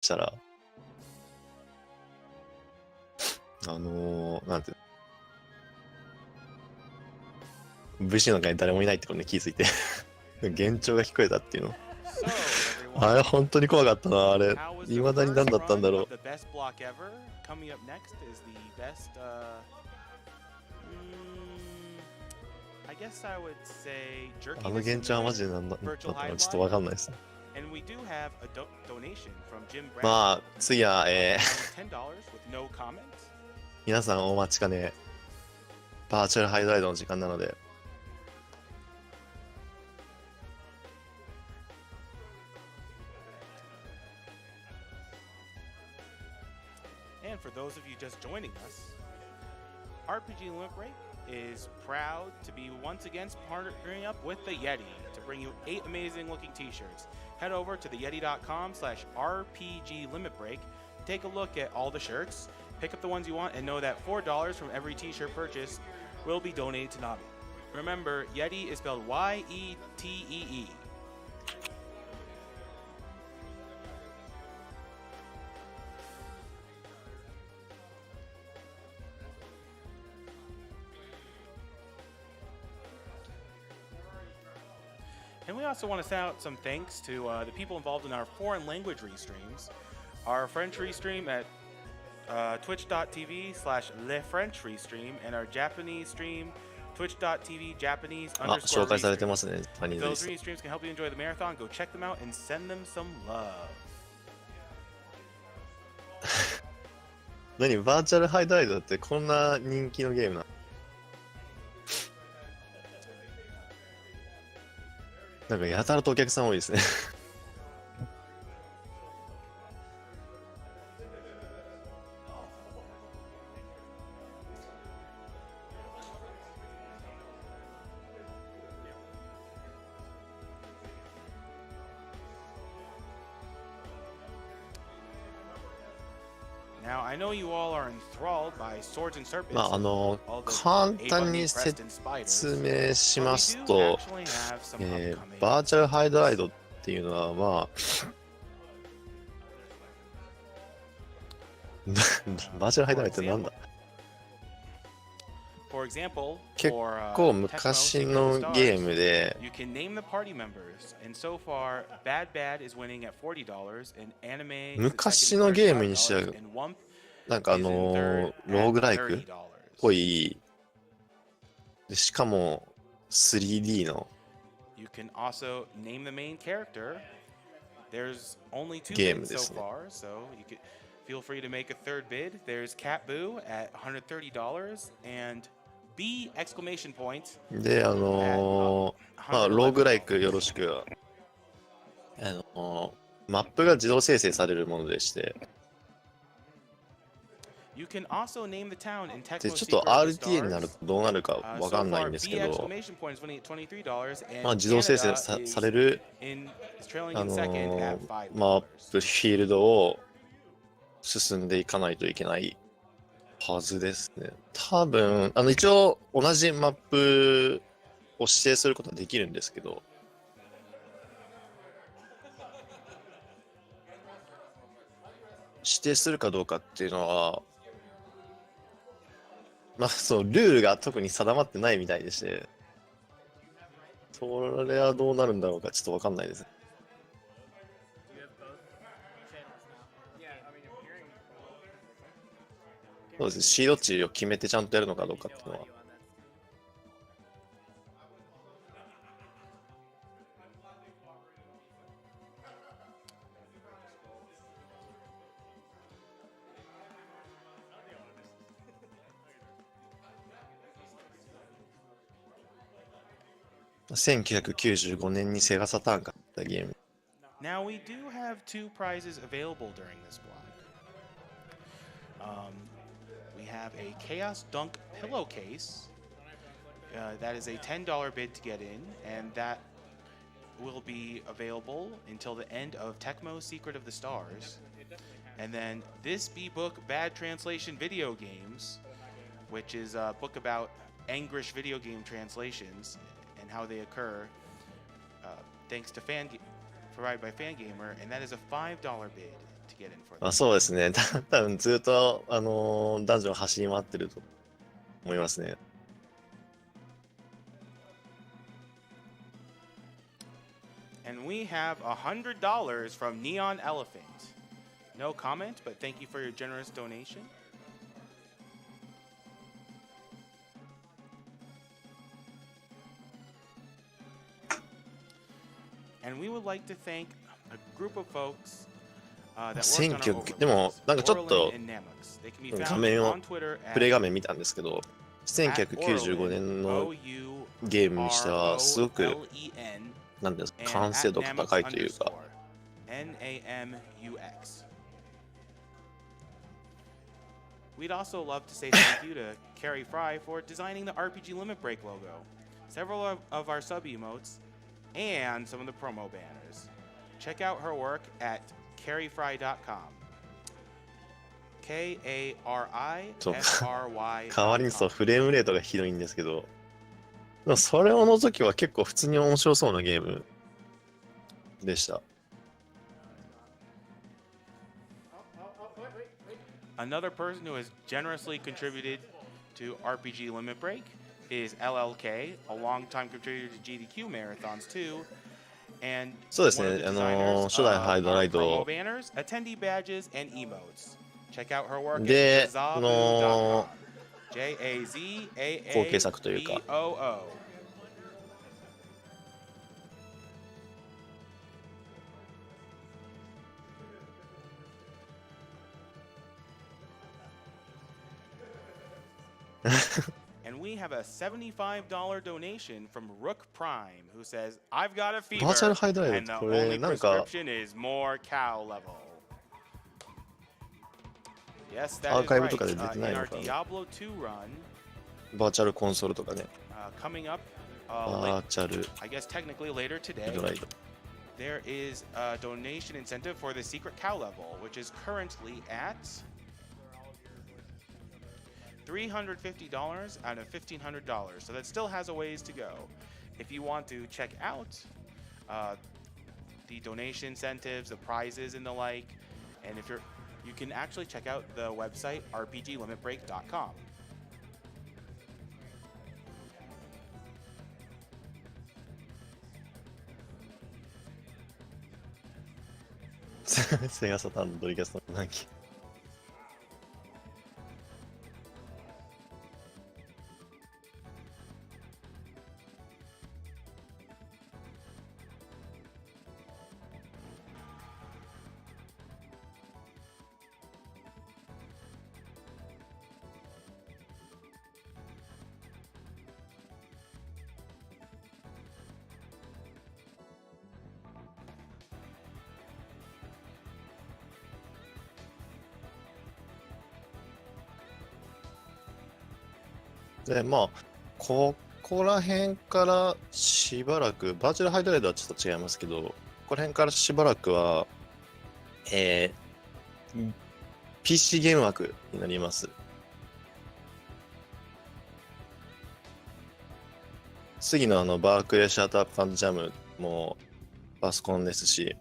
したら、なんていうの、VC の中に誰もいないってことに気づいて、幻聴が聞こえたっていうの。あれ、本当に怖かったな、あれ。未だに何だったんだろう。あの幻聴はマジで何だったのかちょっとわかんないです。まあ、次は、皆さんお待ちかね、バーチャルハイドライドの時間なので、And for those of you just joining us, RPG Limit Break is proud to be once again partnering up with the Yeti to bring you 8 amazing looking t-shirts. Head over to theyeti.com/RPG Limit Break, take a look at all the shirts, pick up the ones you want, and know that $4 from every t-shirt purchase will be donated to Navi. Remember, Yeti is spelled Y-E-T-E-E. And we also want to send out some thanks to the people involved in our foreign language restreams. Our French restream at twitch.tv/lefrench_restream and our Japanese stream twitch.tv Japanese_restream. 紹介されてますね、パニーズ Those restreams can help you enjoy the marathon. Go check them out and send them some love. 何バーチャルハイドライドってこんな人気のゲームなの？なんかやたらとお客さん多いですね。Now, I know you all are enthralled by swords and serpents. まあ簡単に説明しますと、バーチャルハイドライドっていうのはまあバーチャルハイドライドってなんだ？結構昔のゲームで、昔のゲームにしてはなんかローグライクっぽい、しかも 3D のゲームですね。Feel free to make a third bid. There's Cat Boo at $130 and B exclamation point. で、まあローグライクよろしく、マップが自動生成されるものでして、You can also name the town in Tecmo でちょっと RTA になるとどうなるかわかんないんですけど、まあ自動生成されるマップフィールドを進んでいかないといけないはずですね。多分一応同じマップを指定することはできるんですけど、指定するかどうかっていうのはまあそうルールが特に定まってないみたいでして、それはどうなるんだろうかちょっとわかんないです。そうですね、シード値を決めてちゃんとやるのかどうかっていうのは。1995年にセガサターンが出たゲーム。Now we do have 2 prizes available during this block. We have a Chaos Dunk pillowcase. That is a $10 bid to get in, and that will be available until the end of Tecmo Secret of the Stars. And then this B-Book Bad Translation Video Games, which is a book about Anglish video game translations and how they occur, thanks to provided by Fangamer, and that is a $5 bid to get in for まあ this. そうですね。多分ずっと、ダンジョン走り回ってると思いますね。And we have $100 from Neon Elephant. No comment, but thank you for your generous donation. And we would like to thank a group of folks that worked on our 1900でもなんかちょっと Orlin and Namux. They can be 画 found 面を on Twitter プレイ at 画面見たんですけど、1995年のゲームにしてはすごく、なんですか、完成度が高いというか。NAMUX. We'd also love to say thank you to Carrie Fry for designing the RPG Limit Break logo, several of our sub emotes, and some of the promo banners. Check out her work at carriefry.com. そう KARIFRY. 代わりにそうフレームレートがひどいんですけど、でもそれを除きは結構普通に面白そうなゲームでした。Another person who has generously contributed to RPG Limit Break is LLK, a longtime contributor to GDQ marathons too. And そうです one of ね、 the designers 初代 of ハイドラ our イド promo banners, attendee badges, and emotes. Check out her work で at jazabu.com. JAZAABOO. 後継作というか。And we have a $75 donation from Rook Prime, who says, "I've got a fever, バーチャルハイドライ and ド the これ only なんか prescription is more cow level." Yes, ア that ー is カイブ right. とかで出てない In の our かな。 Diablo 2 run, バーチャルコンソールとかね。 coming up, バーチャル I guess technically later ハ today, イドライド。 there is a donation incentive for the secret cow level, which is currently at $350 out of $1,500. So that still has a ways to go. If you want to check out the donation incentives, the prizes, and the like, and if you can actually check out the website rpglimitbreak.com. セガサターンのドリキャスの何機。で、まあ、ここら辺からしばらく、バーチャルハイドライドはちょっと違いますけど、ここら辺からしばらくは、PC ゲーム枠になります。次のバークレーシャートアップ&ジャムもパソコンですし、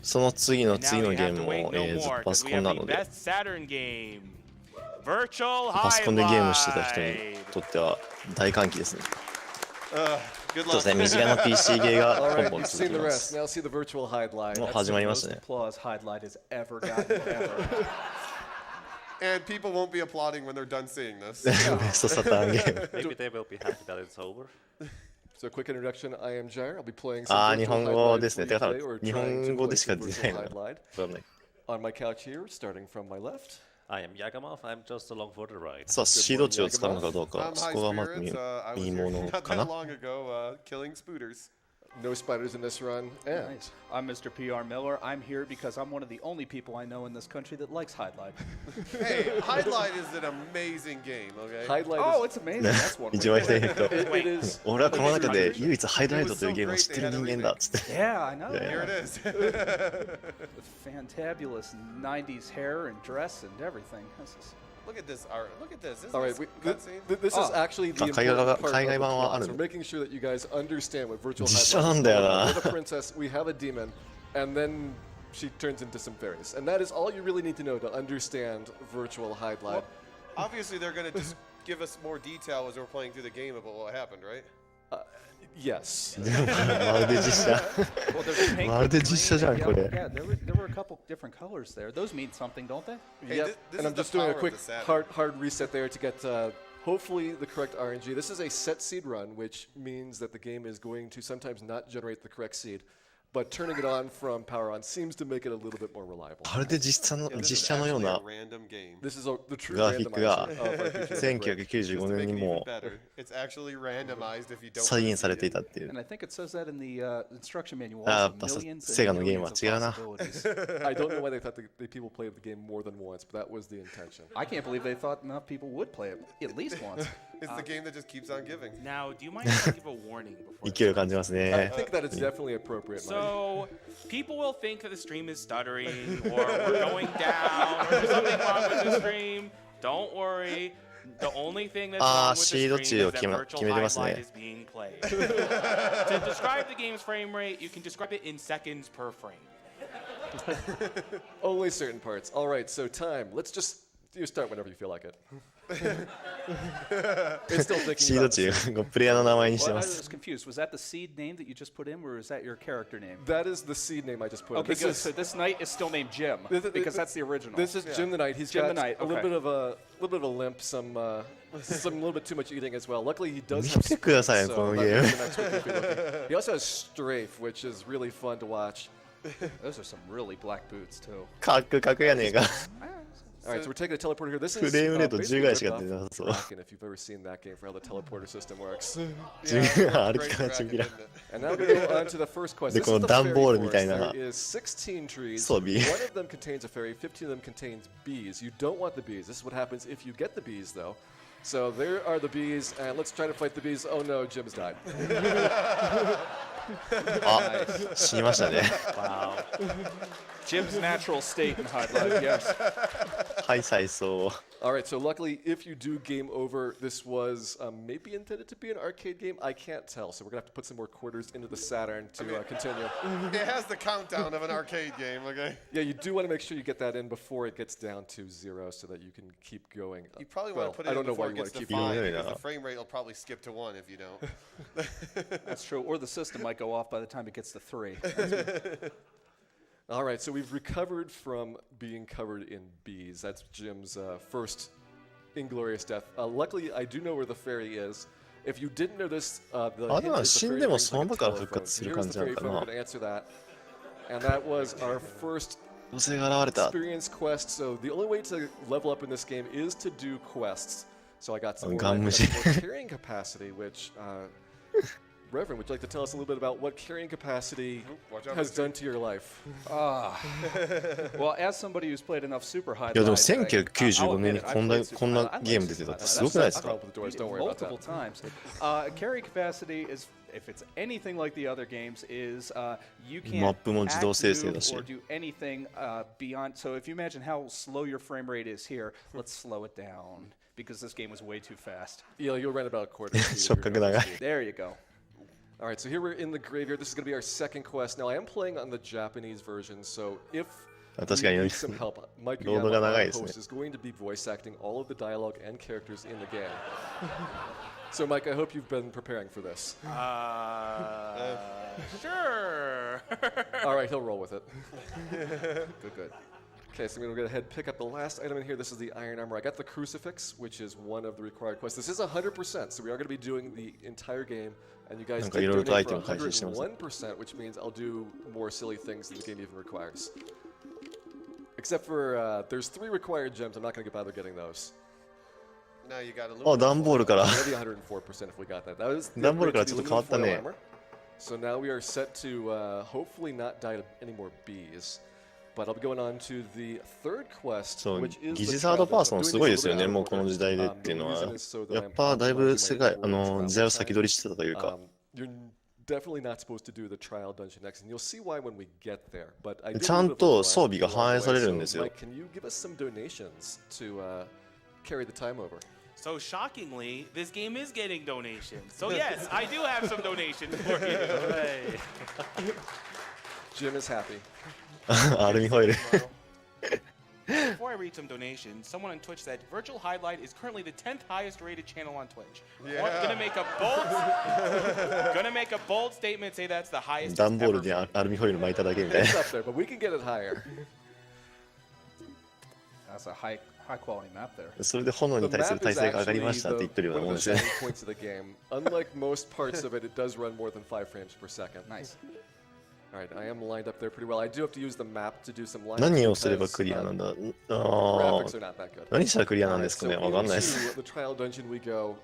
その次の次のゲームも、ずっとパソコンなので、パソコンでゲームしてた人にとっては大歓喜ですね。そうですね、身近な PC ゲーがポンポン続きます。もう始まりましたね。And people won't be applauding when they're done seeing this. ベストサターンゲーム。 Maybe they will be happy that it's over. So, quick introduction. I am Gyre. I'll be playing ああ、 some 日 virtual 本 hide 語 light ですね。 for だ you から today. We're 日 trying 本 to 語で play しか some 出て virtual ない hide の。 light. わかんない。 On my couch here, starting from my left. I am Yagamov. I'm just along for the ride. さあ、シード値を使うのかどうか、 I'm そ high こがまず spirits. I was 見 here もの not か that な。 long ago killing spooters. No spiders in this run. And Nice. I'm Mr. PR Miller. I'm here because I'm one of the only people I know in this country that likes Hide Light. Hey, Hide Light is an amazing game, okay? hide light Oh, is it's amazing. That's one way 一 to 番 put 左 it. の人、 it is 俺はこの中で唯一ハイドライトというゲームを知ってる人間だっつって。 Yeah, I know. Yeah. Here it is. With fantabulous 90s hair and dress and everything. This is Look at this art. Look at this. Isn't All right, this cutscene? this is actually the Ah, important part of 海外版はあ the る plot. の We're making sure that you guys understand what virtual 実写 high なんだよな We're the princess, we have a demon, and then she turns into some fairies. And that is all you really need to know to understand virtual high glide. Obviously, they're going to just give us more detail as we're playing through the game about what happened, right? Yes. まるで実写 Well, there's pink, まるで実写じゃん green, こ yellow. れ Yeah, there were a couple different colors there. Those mean something, don't they? Hey, Yep. this And I'm is the just doing a power of quick the Saturn. hard reset there to get hopefully the correct RNG. This is a set seed run, which means that the game is going to sometimes not generate the correct seed. But turning it on from power on seems to make it a little bit more reliable. まるで実写の Yeah, this 実 is 写のよう actually な a random game. This is the true グラフィックが randomizer of RPGLB. 1995 Just to 年 make に it even も better, it's actually randomized if you don't 再現され see て it. いたっていう And I think it says that in the instruction manual. あ also やっぱさ millions セガ and のゲームは millions 違 of うな possibilities. I don't know why they thought that people played the game more than once, but that was the intention. I can't believe they thought enough people would play it at least once. It's the game that just keeps on giving. Now, do you mind if I give a warning before? 勢いを感じます I ね think that it's definitely appropriate, Mike. So, people will think that the stream is stuttering or we're going down or there's something wrong with the stream. Don't worry. The only thing that's wrong with the シード stream 値を is that 決め virtual て high ますね glide is being played. To describe the game's frame rate, you can describe it in seconds per frame. Only certain parts. All right, so time. Let's just you start whenever you feel like it. It's still シ thinking ード about 値をプレイヤーの名前にして Well, ま I す was confused. Was that the seed name that you just put in, or is that your character name? That is the seed name I just put. Okay, This good. is- So this knight is still named Jim because that's the original. This is Jim the Knight. He's Jim got the Knight, a little okay. bit of a limp, some little bit too much eating as well. Luckily, he does 見 have てください springs, こ so の that ゲー makes ム him extra goofy looking. He also has strafe, which is really fun to watch. Those are some really black boots too. カクカクやねえか All right, so we're taking a teleporter here. This フ is レームレート basically 10ぐらいしか ripped 出 off なさそう Kraken, if you've ever seen that game for how the teleporter system works. Yeah, Ah, great it's kinda Kraken, tricky. isn't it? And now we go on to the first quest. で This こ is の the 段ボール fairy みたい forest. な There is 16 trees. 装備 One of them contains a fairy. 15 of them contains bees. You don't want the bees. This is what happens if you get the bees, though. So there are the bees, and let's try to fight the bees. Oh no, Jim's died. あ死にましたね Wow. Jim's natural state in high life. Yes. はい再走 All right, so luckily, if you do game over, this was maybe intended to be an arcade game. I can't tell, so we're gonna have to put some more quarters into the Saturn to continue. It has the countdown of an arcade game, okay? Yeah, you do want to make sure you get that in before it gets down to 0, so that you can keep going. You probably Well, want to put I it in don't know why before you it gets want to to keep 5 going. because Yeah. the frame rate will probably skip to 1 if you don't. That's true. Or the system might go off by the time it gets to 3. All right, so we've recovered from being covered in bees. That's Jim's first inglorious death. Luckily, I do know where the fairy is. If you didn't know this, the Ah, hint no, is the 死ん fairy でも rings その like 場 a から復 telephone. 活する Here's 感 the じなの fairy か phone. な We're going to answer that. And that was our first 女性が現れた experience quest. So the only way to level up in this game is to do quests. So I got some more, Gun life, I got machine. some more carrying capacity, which Reverend, would you like to tell us a little bit about what carrying capacity Watch out has for the done to your life? Well, as somebody who's played enough super high いやでも dive, 1995 年に I'll こん admit, な I've played こんな super high. ゲーム出てたってすごくないです I'll か open the doors, don't worry about multiple that. times. Carry capacity is, if it's anything like the other games, is you マッ can't プも自動 act, 生成だ move, し or do anything beyond. So if you imagine how slow your frame rate is here, let's slow it down because this game was way too fast. Yeah, you'll run about a quarter. speed of 触 your 覚 normal 長い speed. There you go. All right, so here we're in the graveyard. This is going to be our second quest. Now, I am playing on the Japanese version, so if 確かに you need some help, Mike ロードが Yama, 長い our ですね host, is going to be voice acting all of the dialogue and characters in the game. So, Mike, I hope you've been preparing for this. Sure. All right, he'll roll with it. Good. Okay, so I'm going to go ahead and pick up the last item in here. This is the iron armor. I got the crucifix, which is one of the required quests. This is 100%, so we are going to be doing the entire game. And you guys なんか did 色々と donate アイテ for ム回収してます。 101%, which means I'll do more silly things than the game even requires. Except for there's 3 required gems. I'm not going to bother getting those. Now you got a little あダンボールから Maybe 104% if we got that. That was the ダンボール upgrade から to ちょ the っと変わったね aluminum foil armor. So now we are set to hopefully not die to any more bees. But I'll be going on to the third quest, そう which is 技 the 術サード trial パーソ dungeon. ン I'm す doing ごい this ですよ a ね little bit もう out こ of の order. 時代でっていうの The は reason is so that やっ I'm ぱだいぶ世界 optimizing my 時代を先取りしてたというか You're definitely not supposed to do the trial dungeon next, and you'll see why when we get there. But I did ちゃん a little bit と of 装備が along 反映 the さ way. れるん So, ですよ Mike, can you give us some donations to carry the time over. So shockingly, this game is getting donations. So yes, I do have some donations for you. Hooray. Jim is happy. アルミホイル。 Before I read some donations, someone on Twitch said Virtual Highlight is currently the 10th highest rated channel on Twitch. Yeah. Gonna make a bold statement, say that's the highest. 段ボール it's に ever アルミホイル巻いただけみたいな It's。up there, but we can get it higher. That's a high quality map there. それで炎に The 対する map 耐 is 性が上がり actually ましたって言ってるような one もん of で the すね。 selling points of the game. Unlike most parts of it, it does run more than 5 frames per second. Nice. All right, I am lined up there pretty well. I do have to use the map to do some lines. 何をすれば because, クリアなんだ。あ graphics ー are not that good. 何したらクリアなんで Alright, すかね。 so わかんないです。 into the trial dungeon we go.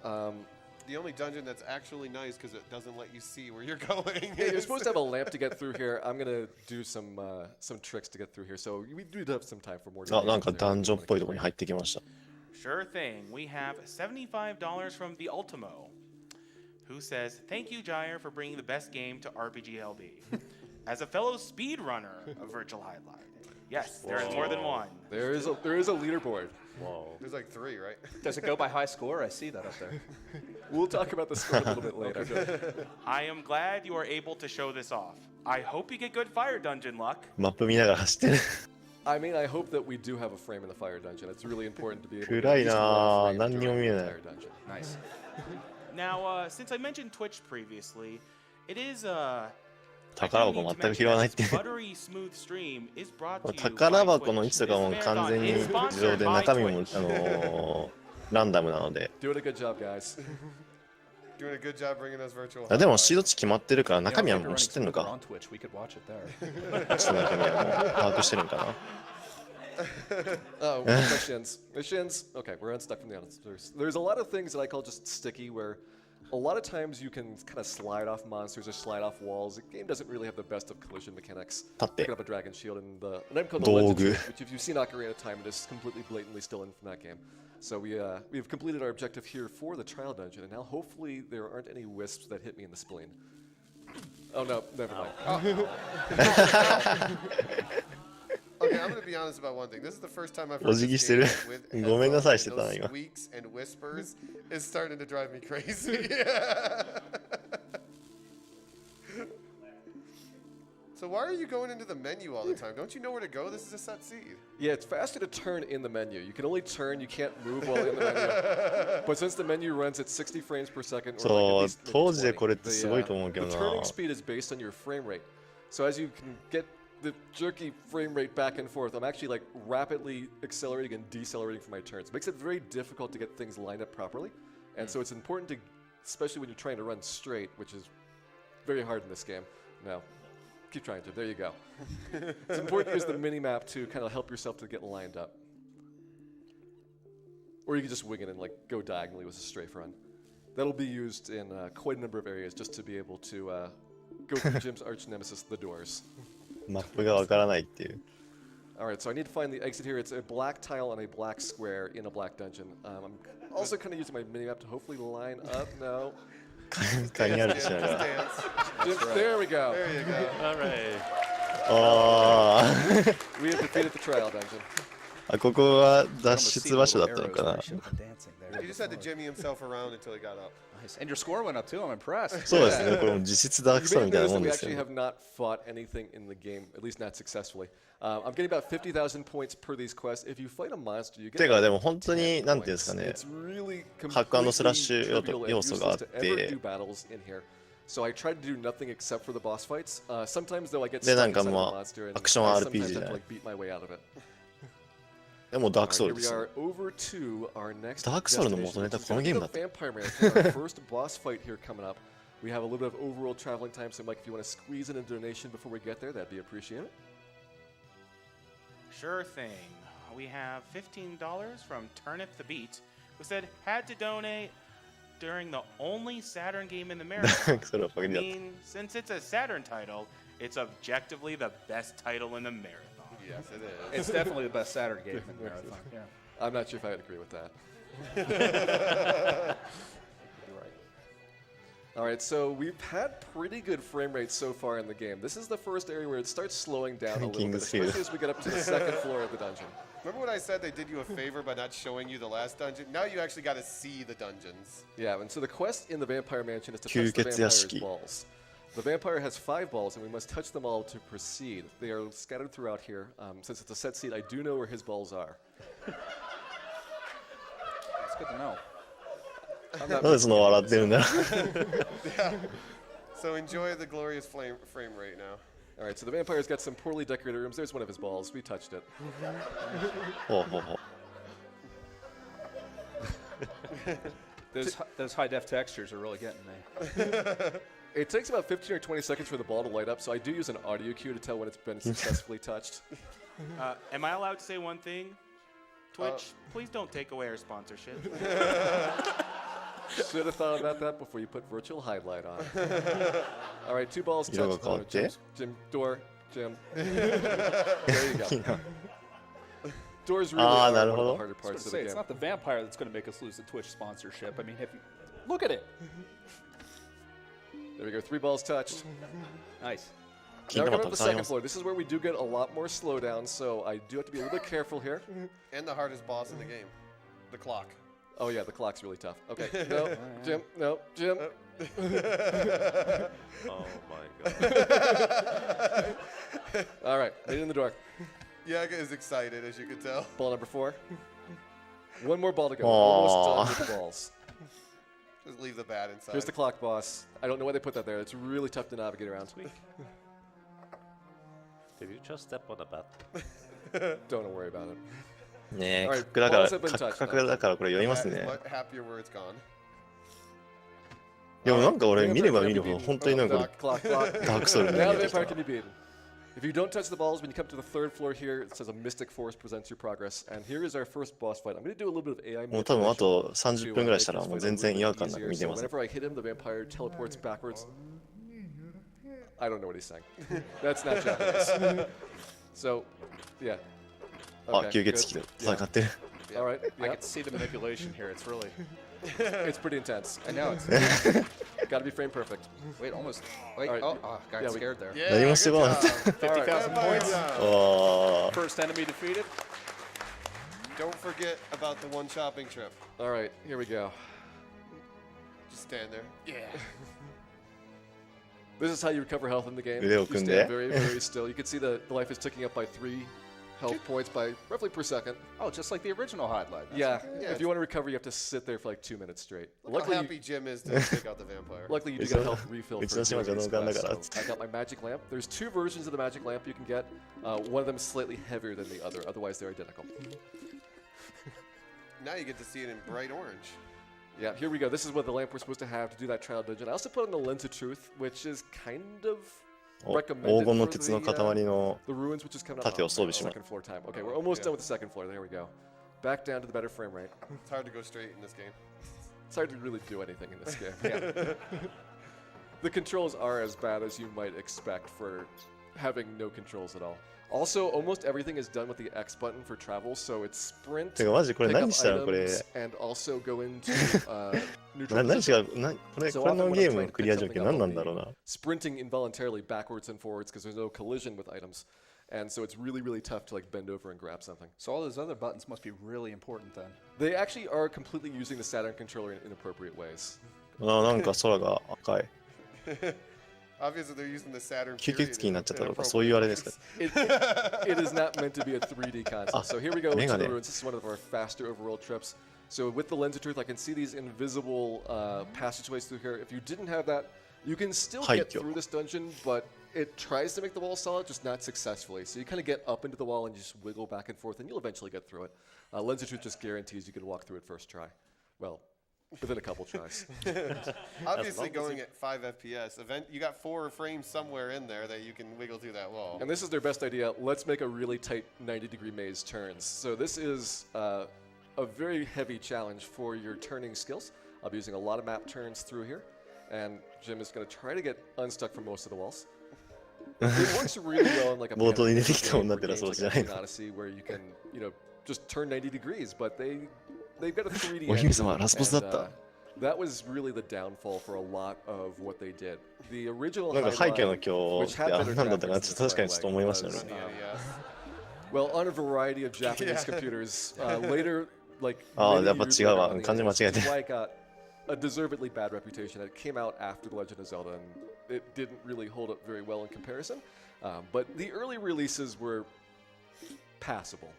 The only dungeon that's actually nice because it doesn't let you see where you're going. Yeah, you're supposed to have a lamp to get through here. I'm gonna do some tricks to get through here. So we do have some time for more. あ、なん donations か there. ダンジョンっぽいところに入ってきました。 Sure thing. We have $75 from the Ultimo, who says, "Thank you, Gyre, for bringing the best game to RPGLB. As a fellow speedrunner of Virtual Highlight, yes, there is more than one. There is a leaderboard. Whoa. There's like 3, right? Does it go by high score? I see that up there. We'll talk about the score a little bit later. I am glad you are able to show this off. I hope you get good fire dungeon luck." マップ見ながら走ってる。 I mean, I hope that we do have a frame in the fire dungeon. It's really important to be able to 暗い at least な run ぁ a frame 何にも during 見え the ない fire dungeon. Nice. Now, since I mentioned Twitch previously, it is 宝箱全く拾わないっていう。 Buttery Smooth Stream is brought to you 宝 by 箱の位 Twitch. 置とかも This 完全に marathon is 自 sponsored 動で by 中身も Twitch. ランダムなので。 Doing a good job, guys. Doing a good job bringing us virtual. あでも highlight. シード値決まってるから You know, 中身は if も you're う知 running ってんの Smooth か。 on Twitch, we could watch it there. その中身はもう把握してるんかな。 Oh, my shins. My shins. Okay, we're unstuck from the honest. There's a lot of things that I call just sticky, where a lot of times you can kind of slide off monsters or slide off walls. The game doesn't really have the best of collision mechanics. 立って Picking up a dragon shield and the an item called the Legend 道具 Tree, which if you've seen Ocarina of Time, it is completely blatantly stolen from that game. So we've completed our objective here for the trial dungeon, and now hopefully there aren't any wisps that hit me in the spleen. Oh no, never mind. Okay, I'm gonna be honest about one thing. This is the first time I've お heard 辞儀 this してる game with ごめんなさい headphones, してたな those 今 squeaks and whispers is starting to drive me crazy. Yeah. So why are you going into the menu all the time? Don't you know where to go? This is a set seed. Yeah, it's faster to turn in the menu. You can only turn, you can't move while in the menu. But since the menu runs at 60 frames per second, or そ like う at least maybe 当時で 20, これってすごいと思うけど the な turning speed is based on your frame rate. So as you can get the jerky frame rate back and forth, I'm actually like rapidly accelerating and decelerating for my turns. It makes it very difficult to get things lined up properly. And so it's important to, especially when you're trying to run straight, which is very hard in this game. No. Keep trying to. There you go. It's important to use the mini-map to kind of help yourself to get lined up. Or you can just wing it and like go diagonally with a strafe run. That'll be used in quite a number of areas just to be able to go through Jim's arch nemesis, the doors. マップがわからないっていう。 Alright, so I need to find the exit here. It's a black tile on a black square in a black dungeon. I'm also kind of using my mini-map to hopefully line up. No. カニ歩きしながら。 Dance. Jim, there we go. There you go. All right. あ We have defeated the trial dungeon. あ、ここは脱 See 出 the 場所 little だったの arrows か where な he。should have been dancing there He just had to before. jimmy himself around until he got up. Nice. And your score went up too. I'm impressed. そうですね、これも実質ダーク You ソウ may ル have みたいな noticed もん that で we すよ actually ね。 have not fought anything in the game, at least not successfully. I'm getting about 50,000 points per these quests. If you fight a monster, you get てか about でも本当に 10なんていうんですか points. ね It's really ハックスラッシュ completely trivial and 要素があっ useless to ever て do battles in here. So I try to do nothing except for the boss fights. Sometimes though I get で stuck なんか inside of ま a あ monster and アクション I RPG sometimes じ have ゃ to ない like beat my way out of it. でもダークソウ Here ルで we すよ are over to our next ダークソウルの元ネタ destination, このゲームだ which った is the Vampire Man. Our first boss fight here coming up. We have a little bit of overall traveling time, so Mike, if you want to squeeze in a donation before we get there, that'd be appreciated. Sure thing. We have $15 from Turnip the Beat, who said had to donate during the only Saturn game in the ダ marathon. ークソウルはパク I リだった mean, since it's a Saturn title, it's objectively the best title in the marathon. Yes, it is. It's definitely the best Saturn game in the marathon. Yeah. I'm not sure if I'd agree with that. You're right. All right, so we've had pretty good frame rates so far in the game. This is the first area where it starts slowing down a little bit, especially as we get up to the second floor of the dungeon. Remember when I said they did you a favor by not showing you the last dungeon? Now you actually got to see the dungeons. Yeah, and so the quest in the Vampire Mansion is to touch the vampire's balls. The vampire has 5 balls, and we must touch them all to proceed. They are scattered throughout here. Since it's a set seat, I do know where his balls are. It's good to know. なんでその笑ってるんだ So enjoy the glorious frame rate now. All right, so the vampire's got some poorly decorated rooms. There's one of his balls. We touched it. ほうほうほう Those high def textures are really getting me. It takes about 15 or 20 seconds for the ball to light up, so I do use an audio cue to tell when it's been successfully touched. Am I allowed to say one thing? Twitch, please don't take away our sponsorship. Should have thought about that before you put virtual highlight on. All right, 2 balls You touched. don't call it Jim, door, Jim. There you go. Doors really are one of the harder I was parts of say, the it's game. not the vampire that's going to make us lose the Twitch sponsorship. I mean, look at it. There we go, 3 balls touched. Nice. Now we're 金玉 coming た up く the さんあり second ます floor. This is where we do get a lot more slowdown, so I do have to be a little bit careful here. And the hardest boss in the game. The clock. Oh yeah, the clock's really tough. Okay, no, Jim, no, Jim. Oh my god. All right, made it in the door. Yaga is excited, as you can tell. Ball number 4. One more ball to go. Aww. Almost done with the balls. Just leave the bat inside. Here's the clock boss. I don't know why they put that there. It's really tough to navigate around. Did you just step on a bat? Don't worry about it. ねえ Alright, 価格だから balls have been touched 価格だからこれ読みます Matt is ね much happier where it's gone. でもなんか俺見れば見るほど本当になんか Clock, clock. ダークソウルに Now 見 the えてきた vampire can be beaten. If you don't touch the balls, when you come to the 3rd floor here, it says a mystic force presents your progress. And here is our first boss fight. I'm going to do a little bit of AI もう多分あ manipulation と30 分ぐらいしたら to, もう make 全 this 然 fight 違 a 和 little 感 bit なく easier. 見て So ます whenever I hit him, the vampire teleports backwards. I don't know what he's saying. That's not Japanese. So, yeah. あ Okay, 吸血鬼 good. と戦ってる All right. I Yeah. can see the manipulation here. It's really. It's pretty intense. I know. It's, Got to be frame perfect. wait, almost. Wait. All right. Got Yeah, we- scared there. Yeah, 何もしてこなかった 50,000 points. あー First enemy defeated. Don't forget about the one shopping trip. All right. Here we go. Just stand there. Yeah. This is how you recover health in the game. Video You stand kunde. very, very still. You can see the life is ticking up by 3 health points by roughly per second. Oh, just like the original highlight. Yeah. Yeah, If you want to recover, you have to sit there for like 2 minutes straight. Look how happy Jim is to take out the vampire. Luckily, you do get a health refill for うちの島じゃdoing 農家だ these から quests, so I got my magic lamp. There's 2 versions of the magic lamp you can get. One of them is slightly heavier than the other. Otherwise, they're identical. Now you get to see it in bright orange. Yeah, here we go. This is what the lamp we're supposed to have to do that trial dungeon. I also put on the lens of truth, which is kind of お recommended 黄金の for 鉄の the, 塊の the ruins, which is coming up. 盾を装備します second floor time. Okay, we're almost done with the second floor. There we go. Back down to the better frame rate. It's hard to go straight in this game. It's hard to really do anything in this game. Yeah. The controls are as bad as you might expect for having no controls at all. Also, almost everything is done with the X button for travel, so it's sprint, てかマジこれ pick up 何したのこれ items, and also go into な neutral 何 position. 違うなこれ So これ often の when ゲ I'm ーム trying の to ク pick リア条 something 件 up, 何 I'll なん be だろうな sprinting involuntarily backwards and forwards because there's no collision with items. And so it's really, really tough to like bend over and grab something. So all those other buttons must be really important then. They actually are completely using the Saturn controller in inappropriate ways. あなんか空が赤い Obviously, they're using the Saturn. 吸 period 血鬼になっちゃったとか in そういうあれですか It is not meant to be a 3D console. So here we go into the Megane. ruins. This is one of our faster overworld trips. So with the lens of truth, I can see these invisible passageways through here. If you didn't have that, you can still get Haikyo. through this dungeon, but it tries to make the wall solid, just not successfully. So you kind of get up into the wall and just wiggle back and forth, and you'll eventually get through it. Lens of truth just guarantees you can walk through it first try. Well, within a couple tries. Obviously, going at 5 FPS, you got 4 frames somewhere in there that you can wiggle through that wall. And this is their best idea. Let's make a really tight 90-degree maze turns. So this is a very heavy challenge for your turning skills. I'll be using a lot of map turns through here. And Jim is going to try to get unstuck from most of the walls. It works really well in like a 冒頭に出てきたもん game だ or ったら games そう like じゃないの Odyssey where you can, you know, just turn 90 degrees. But they've got a 3D お姫様 engine, ラスボスだっ and, た That was really the downfall for a lot of what they did. The original なんか背景の highlight, 今日ってあんなんだったかなちょっと確かにちょっと思いましたね。 well, on a variety of Japanese computers, later, like ああ、 many やっぱ years 違う later わ。 on the 漢字間違え internet, て。 Gyre got a deservedly bad reputation. It came out after The Legend of Zelda, and it didn't really hold up very well in comparison. But the early releases were passable.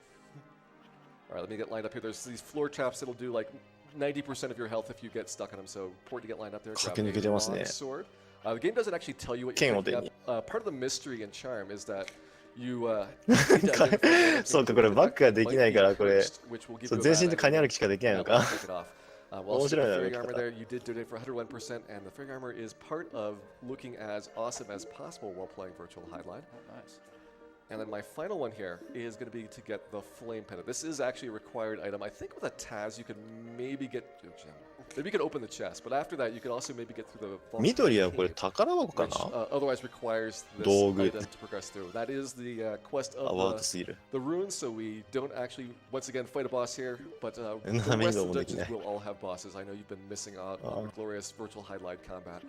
All right, let me get lined up here. There's these floor traps that'll do like 90% of your health if you get stuck on them, so important to get lined up there. Grab 駆け抜けてますね。 a long sword. The game doesn't actually tell you what you're picking up. Part of the mystery and charm is that you そうか、これバックができないからこれそう全身とカニ歩きしかできないのか。 面白いな。Fairy armor there, you did donate for 101%, and the fairy armor is part of looking as awesome as possible while playing Virtual Highlight. Oh, nice. And then my final one here is going to be to get the flame pendant. This is actually a required item. I think with a Taz you could maybe get, maybe you could open the chest, but after that you could also maybe get through the 緑はこれ宝箱か which な otherwise requires this 道具。 item to progress through. That is the quest アバウ of トすぎる。 the runes, so we don't actually once again fight a boss here, but the なめん rest ど of も the できない。 dungeons will all have bosses. I know you've been missing out on the glorious Virtual Highlight combat.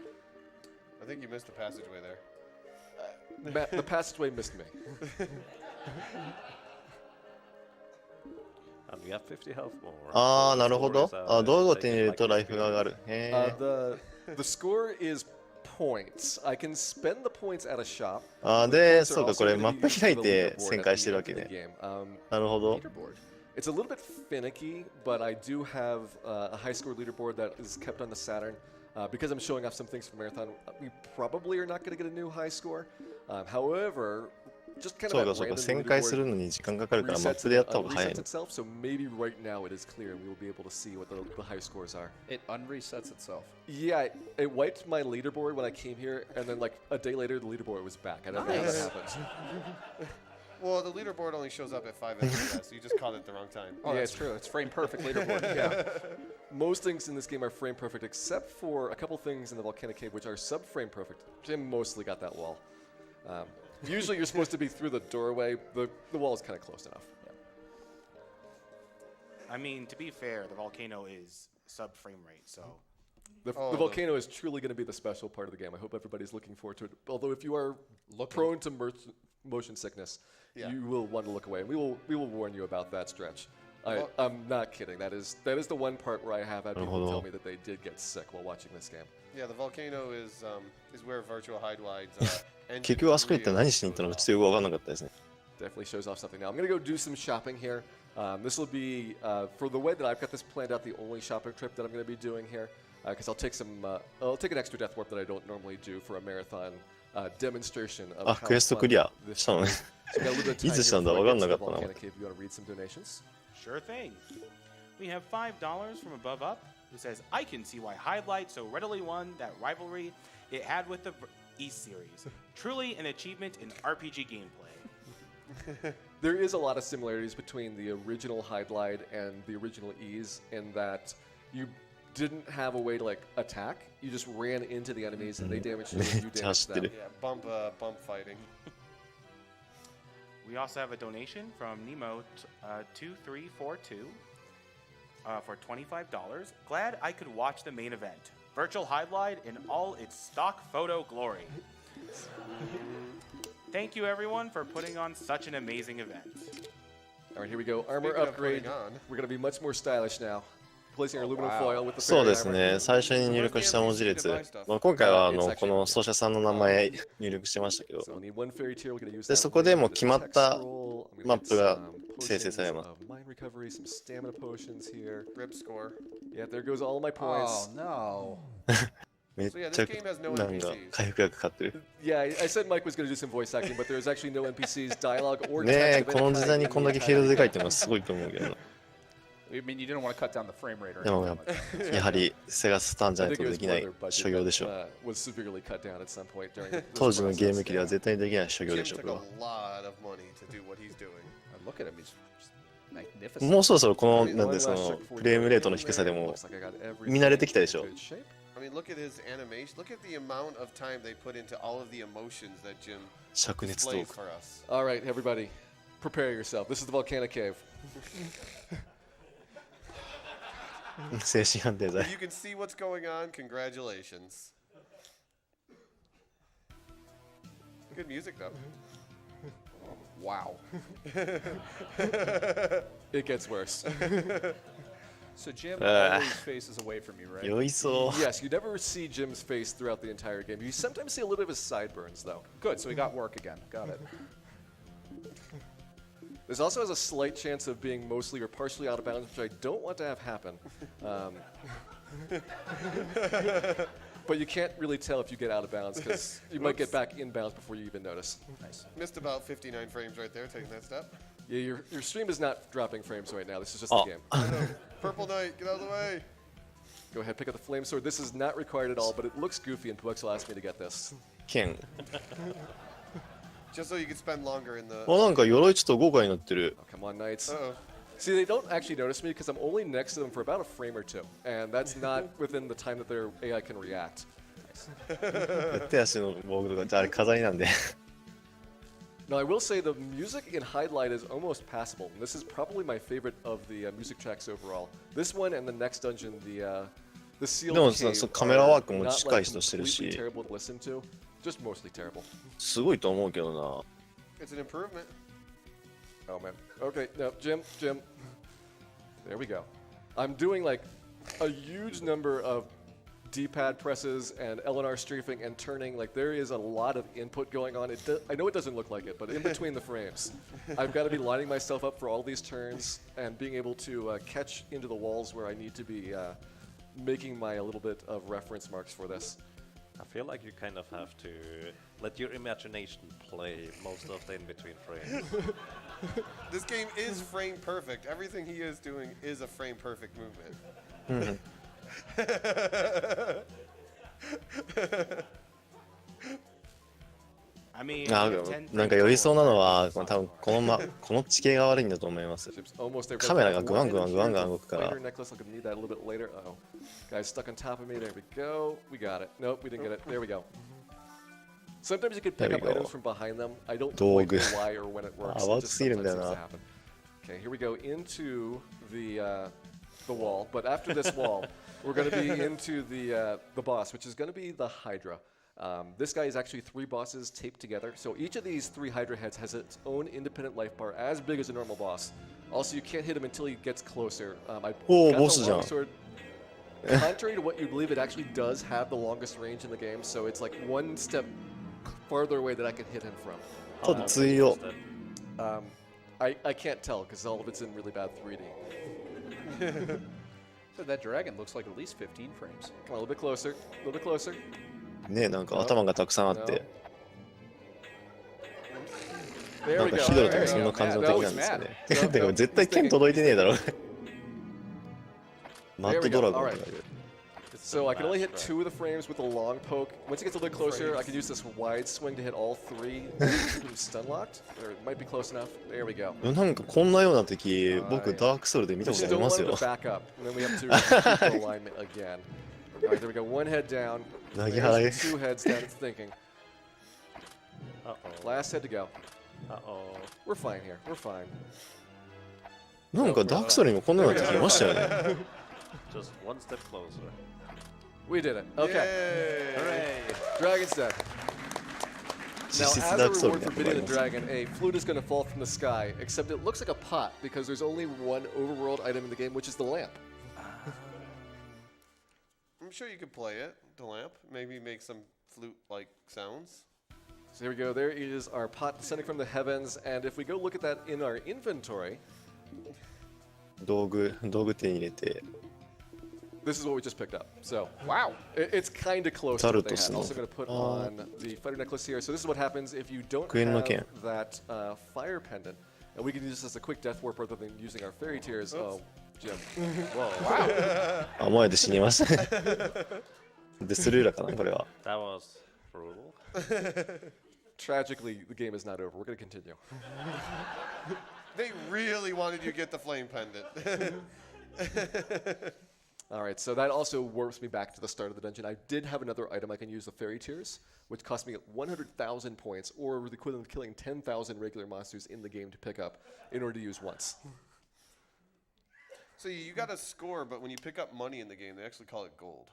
I think you missed the passageway there. The passageway missed me. And you have 50 health more. ああ、なるほど。 Scores あ are 道具を手に入れ taken ると like ライフが上がる。へえ。 The score is points. I can spend the points at a shop. あで、そうか、これマップ開いて旋回してるわけね。 Um, なるほど。 It's a little bit finicky, but I do have a high score leaderboard that is kept on the Saturn. Because I'm showing off some things from Marathon, we probably are not going to get a new high score. However, just kind そう of か that そうか、 random 旋回す leaderboard るのに時間かかるからマッ resets プでやった方が早い resets ね。 itself, so maybe right now it is clear and we will be able to see what the high scores are. It unresets itself. Yeah, it wiped my leaderboard when I came here, and then like a day later the leaderboard was back. I don't know how that happened. Well, the leaderboard only shows up at 5 FPS, so you just caught it at the wrong time. Oh, Yeah, that's it's- true. It's frame perfect leaderboard. Yeah. Most things in this game are frame perfect, except for a couple things in the Volcanic Cave which are sub-frame perfect. Jim mostly got that wall. Usually you're supposed to be through the doorway. The wall is kind of close enough. I mean, to be fair, the volcano is sub frame rate, so The Oh, the- volcano is truly going to be the special part of the game. I hope everybody's looking forward to it. Although if you are prone to motion sickness, Yeah. you will want to look away. We will warn you about that stretch. Well- I'm not kidding. That is the one part where I have had people tell me that they did get sick while watching this game. Yeah, the volcano is where Virtual Highlights 結局あそこ行ったら何しに行ったのかちょっとよく分かんなかったですね。 Definitely shows off something. Now I'm gonna go do some shopping here. This will be for the way that I've got this planned out, the only shopping trip that I'm gonna be doing here. Because I'll take an extra death warp that I don't normally do for a marathon demonstration of あ、 how クエスト fun クリア this したのね。 So we got a little bit of time いつしたんだ here 分 before か I んな get か to った the な。 Volcanic Cave. You want to read some donations? sure thing. We have $5 from Above Up, who says, I can see why Highlight so readily won that rivalry it had with the East series. Truly an achievement in RPG gameplay. There is a lot of similarities between the original Highlight and the original Ease in that you didn't have a way to like attack. You just ran into the enemies and they damaged you and you damaged them. Yeah, bump fighting. We also have a donation from Nemo 2342 for $25. Glad I could watch the main event. Virtual Highlight in all its stock photo glory. Thank you everyone for putting on such an amazing event. All right, here we go. Armor Speaking of upgrade. putting on. We're going to be much more stylish now. Placing our aluminum foil with the そう fairy です armor. ね。最初に入力した文字列。まあ、今回はこの奏者さんの名前入力してましたけど。 So we'll need one fairy tier. We're going to use で、 that そこでもう with 決まった text scroll. I'm gonna マッ get プが some 生成されます。 potions of mind recovery, some stamina potions here. Rip score. Yeah, there goes all of my points. Oh no. めっ So yeah, ちゃ this game has no なんか NPCs. 回復がかかってる。 Yeah, I said Mike was going to do some voice acting, but there's actually no NPCs, dialogue, or ねえ、 text of こ any の時代に kind こんだけフィールドでかいっていうのはすごいと思うけどな。 I mean, you didn't want to cut down the frame rate or でも anything. やはりセガスタンじゃ I ない think と it で was きない other budget 所業でしょう。 that was severely cut down at some point during this 当時のゲーム process. 機では絶対にできない所業 Jim でしょう took これ a は。 lot of money to do what he's doing. Look at him. He's magnificent. もうそろそろこの One なんで last そ check の before we フレーム go レート in の低さで there. も Looks like I got everything 見慣れてきたでしょ。 in good shape. I mean, look at his animation. Look at the amount of time they put into all of the emotions that Jim 灼熱トー displays ク。 for us. All right, everybody, prepare yourself. This is the volcanic cave. 精神安定剤 If you can see what's going on, congratulations. Good music though. Wow. It gets worse. So Jim always faces away from you, right? 酔いそう Yes, you never see Jim's face throughout the entire game. You sometimes see a little bit of his sideburns, though. Good, so he got work again. Got it. This also has a slight chance of being mostly or partially out of bounds, which I don't want to have happen. But you can't really tell if you get out of bounds because you might get back in bounds before you even notice. Nice. Missed about 59 frames right there, taking that step. Yeah, your stream is not dropping frames right now. This is just Oh. the game. Purple Knight, get out of the way. Go ahead, pick up the flame sword. This is not required at all, but it looks goofy, and Puexel asked me to get this. 剣 Just so you can spend longer in the. あなんか鎧ちょっと豪華になってる Oh, come on, knights. Uh-oh. See, they don't actually notice me because I'm only next to them for about a frame or two, and that's not within the time that their AI can react. 手足の防具とかじゃああれ飾りなんで Now, I will say the music in Highlight is almost passable. And this is probably my favorite of the music tracks overall. This one and the next dungeon, the sealed でも cave, そうカメラワークも are しっ not か like りとしてる completely し terrible to listen to, just mostly terrible. すごいと思うけどな It's an improvement. Oh man. Okay, no, Jim. There we go. I'm doing like a huge number of D-pad presses and LNR strafing and turning. Like there is a lot of input going on. I know it doesn't look like it, but in between the frames, I've got to be lining myself up for all these turns and being able to catch into the walls where I need to be making my little bit of reference marks for this. I feel like you kind of have to let your imagination play most of the in-between frames. This game is frame perfect. Everything he is doing is a frame perfect movement. I mean, あ we have 10なんか酔いそうなのは多分この地形が悪いんだと思います Jim's almost there. カメラがグワングワングワングワン動くから Fighter necklace. I'm gonna need that a little bit later. Uh-oh. Guys stuck on top of me. There we go. We got it. Nope, we didn't get it. There we go. Sometimes you can pick There up we go. items from behind them. I don't Dog. quite know why or when it works. Ah, It just see them sometimes there seems to now. happen. Okay, here we go into the wall. But after this wall, we're going to be into the boss, which is going to be the Hydra. This guy is actually 3 bosses taped together. So each of these 3 Hydra heads has its own independent life bar, as big as a normal boss. Also, you can't hit him until he gets closer. I Oh, got boss theじゃん longsword. Contrary to what you believe, it actually does have the longest range in the game. So it's like one step farther away that I can hit him from. ただついよ I can't tell because all of it's in really bad 3D. So that dragon looks like at least 15 frames. Come on, a little bit closer. A little bit closer. ねなんか頭がたくさんあって There なん we か go. ヒドラと There かそん we な go. 感じの That 敵な was んですよ mad. ねでも絶対剣届いてねえだろマッドドラゴンとかで So I can only hit 2 of the frames with a long poke. Once it gets a little bit closer, I can use this wide swing to hit all 3. Stun locked? Or it might be close enough. There we go. なんかこんなような敵僕ダークソウルで見た We ことあ just り don't ます want him よ to back up. And then we have to keep the alignment again. Alright, there we go. 1 head down. 投げ払い There's 2 heads down. It's thinking. Uh-oh. Last head to go. Uh-oh. We're fine here. We're fine. なんかダークソウルにもこんなような敵いましたよね Just one step closer. We did it. Okay. Yay. Hooray! Dragon's dead. 実 Now, 質 as ダ a ークソウル reward みた for いなとこあ beating り the ます dragon, a flute is going to fall from the sky, except it looks like a pot because there's only one overworld item in the game, which is the lamp. I'm sure you could play it, the lamp. Maybe make some flute-like sounds. So here we go. There is our pot descending from the heavens, and if we go look at that in our inventory, 道具手に入れて this is what we just picked up. So Wow. it's kind of close to what they had. Taruto-Also going to put on the fighter necklace here. So this is what happens if you don't Green have Locan. that fire pendant. And we can use this as a quick death warp rather than using our fairy tears. Oh, Jim. Whoa. あ思えて死にましたねデスルーラかなこれは That was brutal. Tragically, the game is not over. We're going to continue. They really wanted you to get the flame pendant. All right, so that also warps me back to the start of the dungeon. I did have another item I can use, the fairy tears, which cost me 100,000 points, or the equivalent of killing 10,000 regular monsters in the game to pick up in order to use once. So you got a score, but when you pick up money in the game, they actually call it gold.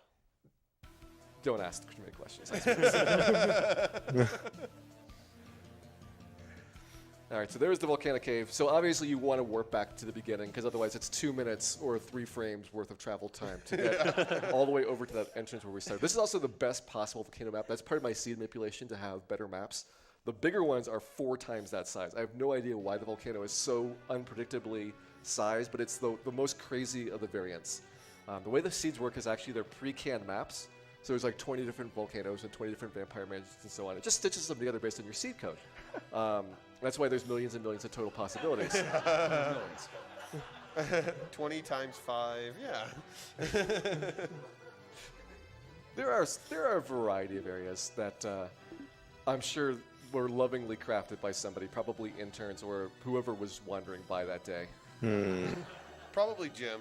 Don't ask too many questions. All right, so there's the volcanic cave. So obviously you want to warp back to the beginning because otherwise it's 2 minutes or 3 frames worth of travel time to get all the way over to that entrance where we started. This is also the best possible volcano map. That's part of my seed manipulation to have better maps. The bigger ones are 4 times that size. I have no idea why the volcano is so unpredictably sized, but it's the most crazy of the variants. The way the seeds work is actually they're pre-canned maps. So there's like 20 different volcanoes and 20 different vampire mansions and so on. It just stitches them together based on your seed code. That's why there's millions and millions of total possibilities. 20 times 5, yeah. There are a variety of areas that I'm sure were lovingly crafted by somebody, probably interns or whoever was wandering by that day. Probably Jim.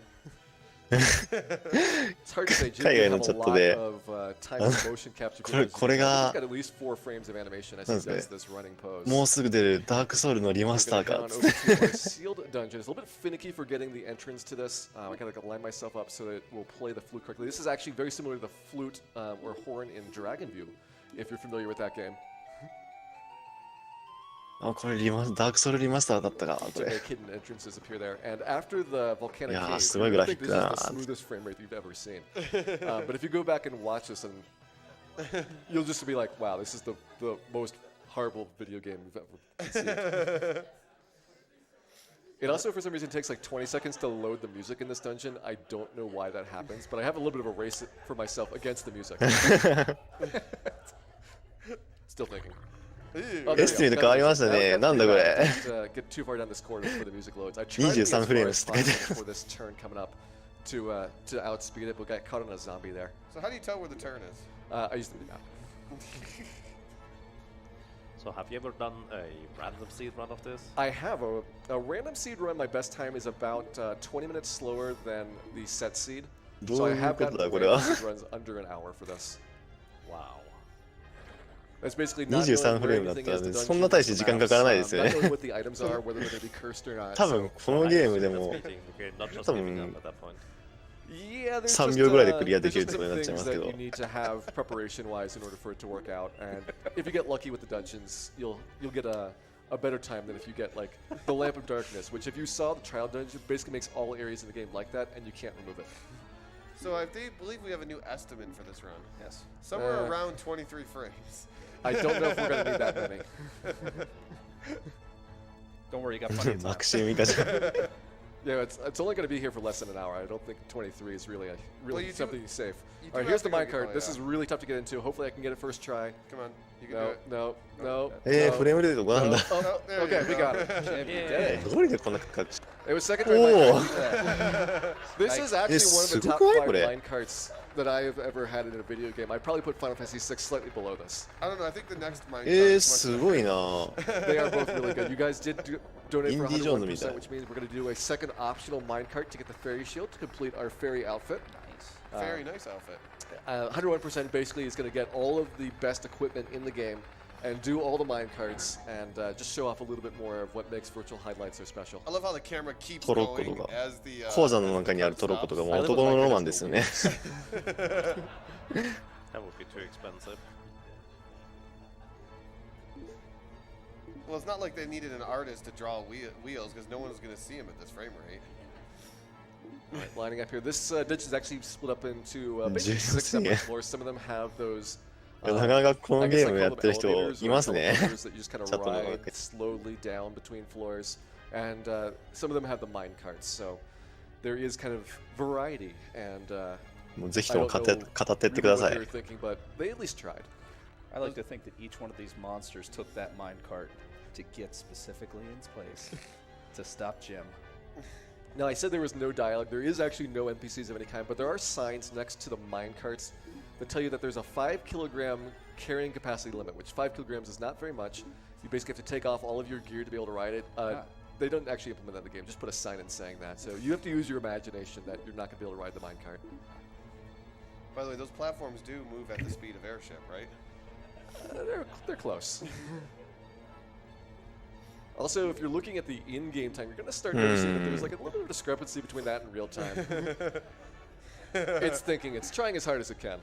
It's hard to say. Jim did have a lot of time and motion capture. He's got at least 4 frames of animation as he does this running pose. もうすぐ出るダークソウルのリマスターか。 Sealed dungeon. It's a little bit finicky for getting the entrance to this. I gotta line myself up so that it will play the flute correctly. This is actually very similar to the flute or horn in Dragon View, if you're familiar with that game. あ、これダークソウルリマスターだったか、こ To れ。 make hidden entrances appear there. And after the volcanic いやー、 cave, すごい I グラ think フィッ this クだな。 is the smoothest frame rate you've ever seen. But if you go back and watch this, and you'll just be like, wow, this is the most horrible video game you've ever seen. It also, for some reason, takes like 20 seconds to load the music in this dungeon. I don't know why that happens, but I have a little bit of a race for myself against the music. Still thinking. Restream と変わりましたね。なんだこれ。 Get too far down this corridor before the music loads. I tried to get as 23 far フレーム as って書いて possible before this turn coming up to outspeed it, but got caught on a zombie there. So how do you tell where the turn is? I used to do that. So have you ever done a random seed run of this? I have a random seed run. My best time is about 20 minutes slower than the set seed. So I have gotten random seed runs under an hour for this. Wow. That's basically not 23 フレームだったらね、そんな大して時間かからないですよね。 Not knowing what the items are, whether they're going to be cursed or not. 多分このゲームでも Not just 多 giving 分 up at that point. Yeah, there's 3 just, 秒ぐらいでクリアできる there's とかになっ just ちゃい some ますけ things ど that you need to have preparation-wise in order for it to work out. And if you get lucky with the dungeons, you'll get a better time than if you get like the Lamp of Darkness, which if you saw the trial dungeon, basically makes all areas in the game like that, and you can't remove it. So I believe we have a new estimate for this run. Yes. Somewhere around 23 frames. I don't know if we're going to need that many. Don't worry, you got plenty of マ time. クシミカじゃん。 Yeah, it's only going to be here for less than an hour. I don't think 23 is really Well, you do- something safe. you All right, do here's have the to go minecart. get- This oh, is yeah. really tough to get into. Hopefully I can get it first try. Come on, you can do No, it. no, no. フレームレート5なんだ。 Oh, Oh, there okay, you we go. got it. Jim, you did it. どれでこんなかか It was second try Oh. minecart. This is actually It's one of the super top cool, 5 これ。 minecarts that I have ever had in a video game. I'd probably put Final Fantasy VI slightly below this. I don't know. I think the next minecart す is much ごいな。 They are both really good. You guys did donate for Indie Jones みたい。 101%, which means we're going to do a second optional minecart to get the fairy shield to complete our fairy outfit. Nice. very nice outfit. 101% basically is going to get all of the best equipment in the game and do all the minecarts and just show off a little bit more of what makes Virtual Highlights so special. I love how the camera keeps トロッコ going とか as the 鉱山の中にあるトロッコとかも I live 男 with の my ロマ kids, ンですよね。 That would be too expensive. Well, it's not like they needed an artist to draw wheels because no one was going to see him at this frame rate. All right, lining up here. This ditch is actually split up into basically 6 Juicy. separate floors. Some of them have those なかなかこの I ゲ guess ー I ムや call っ them てる人 elevators い or ますね。 elevators that you just kind of チャットの中 ride で。 slowly down between floors. And some of them have the mine carts. So there is kind of variety. And もうぜひ I とも don't 語 know ってってく really ださ what い they're。thinking, but they at least tried. I like to think that each one of these monsters took that minecart to get specifically in its place to stop Jim. Now, I said there was no dialogue. There is actually no NPCs of any kind, but there are signs next to the mine carts that tell you that there's a 5 kilogram carrying capacity limit, which 5 kilograms is not very much. You basically have to take off all of your gear to be able to ride it. They don't actually implement that in the game. Just put a sign in saying that. So you have to use your imagination that you're not going to be able to ride the mine cart. By the way, those platforms do move at the speed of airship, right? They're close. Also, if you're looking at the in-game time, you're going to start noticing that there's like a little bit of discrepancy between that and real time. It's thinking, it's trying as hard as it can.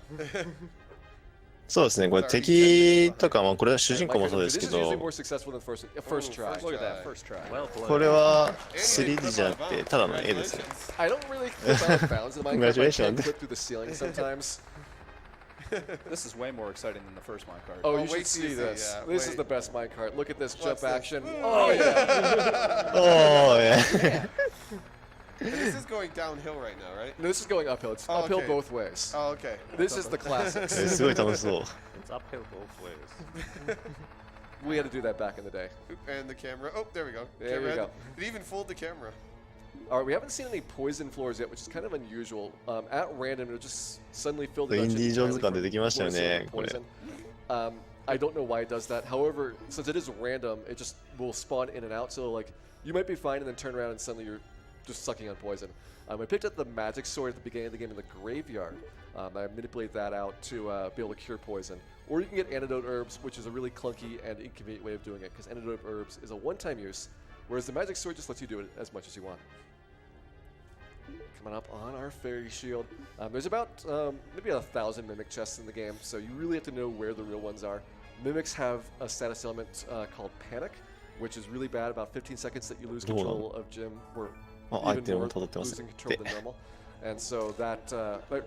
そうですね、これ敵とか、まあこれは主人公もそうですけ This is ど、 usually more successful than first try. Look at that first try. Well played. これは 3D じゃなくて、ただの絵ですね。 I don't really clip out of bounds in Minecraft. I Congratulations. can clip through the ceiling sometimes. This is way more exciting than the first minecart. Oh, you wait should till you see see, this. yeah, This is wait. the best minecart. Look at this What's jump this? action. Oh, yeah. おー、 And this is going downhill right now, right? No, this is going uphill. It's Oh, uphill okay. both ways. Oh, okay. This is the classics. すごい楽しそう。 It's uphill both ways. We had to do that back in the day. And the camera. Oh, there we go. There we Camera go. It even fooled the camera. All right, we haven't seen any poison floors yet, which is kind of unusual. At random, it'll just suddenly fill the イン dungeon ディ・ジョーンズ entirely 感出てきましたよ from ね、これ。 poison. I don't know why it does that. However, since it is random, it just will spawn in and out. So like, you might be fine and then turn around and suddenly you're just sucking on poison. I picked up the magic sword at the beginning of the game in the graveyard. I manipulate that out to be able to cure poison. Or you can get antidote herbs, which is a really clunky and inconvenient way of doing it, because antidote herbs is a one-time use, whereas the magic sword just lets you do it as much as you want. Coming up on our fairy shield. There's about maybe 1,000 mimic chests in the game, so you really have to know where the real ones are. Mimics have a status element called Panic, which is really bad. About 15 seconds that you lose control of Jim, or even more losing control than normal. And so that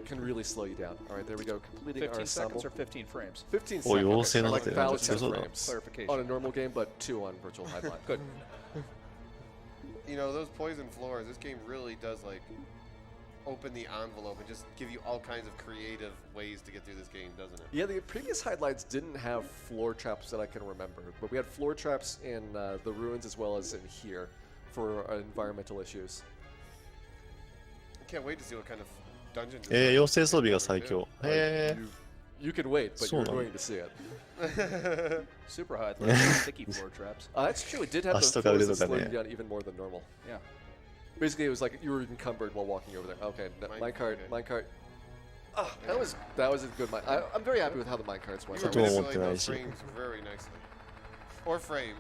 can really slow you down. All right, there we go. Completing 15 our ensemble. seconds or 15 frames? 15 おい、妖 seconds. 精の Like 中でめっちゃ 1,000 強そうだな。 frames Clarification. on a normal game, but 2 on virtual highline. Good. You know, those poison floors, this game really does like open the envelope and just give you all kinds of creative ways to get through this game, doesn't it? Yeah, the previous highlights didn't have floor traps that I can remember, but we had floor traps in the ruins as well as in here for environmental issues. I can't wait to see what kind of dungeon. 妖精装備が最強。へ You can wait, but you're そうなの？ going to see it. Super high, like sticky floor traps. That's true. It did have the 足とか腕 floors と that か slowed ね。 you down even more than normal. Yeah. Basically, it was like you were encumbered while walking over there. Okay, minecart, okay. minecart. Ah, that was a good mine. I'm very happy with how the minecarts went. You were ちょっと思 manipulating ってない those し。 frames very nicely. Or frame.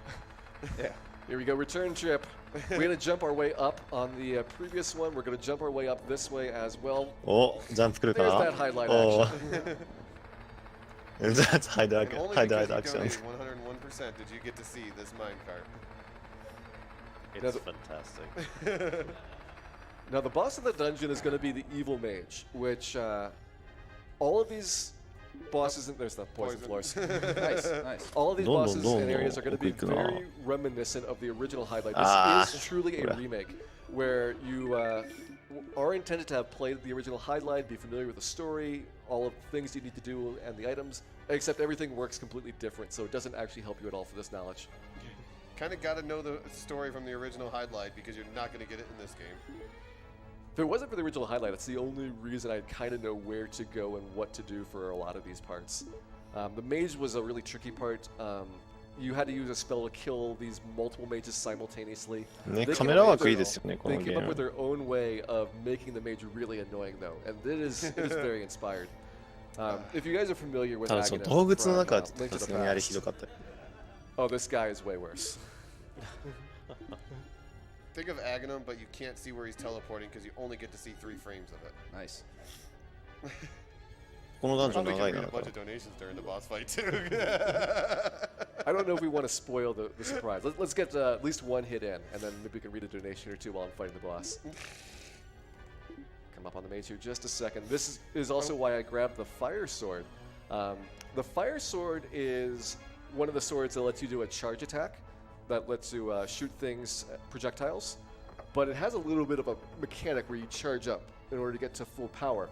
Yeah. Here we go, return trip. We're going to jump our way up on the previous one. We're going to jump our way up this way as well. お、ジャンプ来るか There's な that highlight お action. That's high And dark, only high because dark you donated actions. 101% did you get to see this minecart. It's fantastic. Now, the boss of the dungeon is going to be the evil mage, which all of these bosses, there's the poison floors. Nice, nice. All of these No, no, bosses no, and no. areas are going to be Quick, no. very reminiscent of the original highlight. Ah, This is truly a yeah. remake where you are intended to have played the original highlight, be familiar with the story, all of the things you need to do, and the items, except everything works completely different, so it doesn't actually help you at all for this knowledge. Kind of got to know the story from the original highlight because you're not going to get it in this game. If it wasn't for the original highlight, it's the only reason I kind of know where to go and what to do for a lot of these parts. The mage was a really tricky part. You had to use a spell to kill these multiple mages simultaneously. ね、 They カ came メラ up ワー with クい their いですよね、こ They のゲ came ー up with ム。 their own way of making the mage really annoying, though, and it is very inspired. If you guys are familiar with ただその Aghanim 動物の from, 中は Link さ to す the がにあれひ Past, どかったよ。 oh, this guy is way worse. Think of Aghanim, but you can't see where he's teleporting because you only get to see 3 frames of it. Nice. このダンジョン Probably 長 can い read な a。bunch of donations during the boss fight too. I don't know if we want to spoil the surprise. Let's get at least one hit in, and then maybe we can read a donation or two while I'm fighting the boss. Come up on the mage here just a second. This is also why I grabbed the fire sword. The fire sword is one of the swords that lets you do a charge attack, that lets you shoot things, projectiles, but it has a little bit of a mechanic where you charge up in order to get to full power.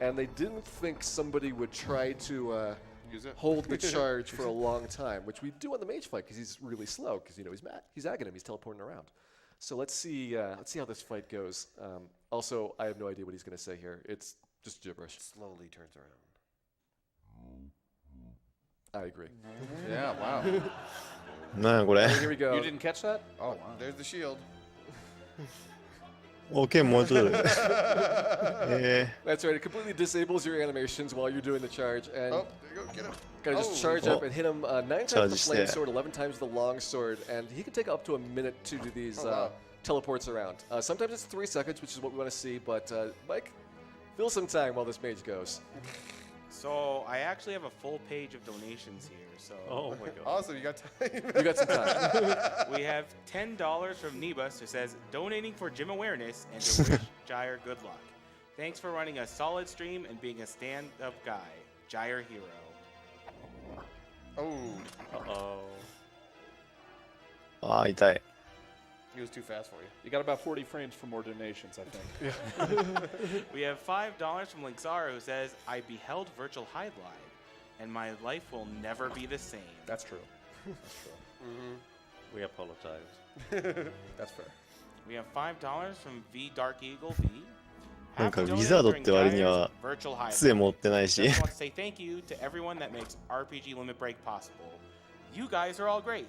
And they didn't think somebody would try to Use it. hold the charge for a long time, which we do on the mage fight because he's really slow. Because he's Aghanim, he's teleporting around. So let's see how this fight goes. Also, I have no idea what he's going to say here. It's just gibberish. Slowly turns around. I agree. Yeah, wow. なんやこれ。 Here we go. You didn't catch that? Oh, wow. There's the shield. OK もうちょっとで That's right. It completely disables your animations while you're doing the charge, and Oh, there you go. Get him. gotta just charge Oh. up and hit him 9 times Charge with the flame there. sword, 11 times with the long sword, and he can take up to a minute to do these Oh, wow. teleports around. Sometimes it's 3 seconds, which is what we want to see, but Mike, fill some time while this mage goes. So I actually have a full page of donations here. So Oh my god. Awesome, you got time. You got some time. we have $10 from Nebus, who says donating for gym awareness and to wish Gyre good luck. Thanks for running a solid stream and being a stand-up guy, Gyre Hero. Oh, Uh-oh. ああ、痛い。 he was too fast for you. You got about 40 frames for more donations, I think. We have $5 from Linkzara, who says, I beheld Virtual Highlight, and my life will never be the same. That's true. That's true. We apologize. That's fair. We have $5 from V Dark Eagle V. なんか Have ウィザード donated って割に during は Gyre's Virtual Highlight. 杖持ってないし Just want to say thank you to everyone that makes RPG Limit Break possible. You guys are all great.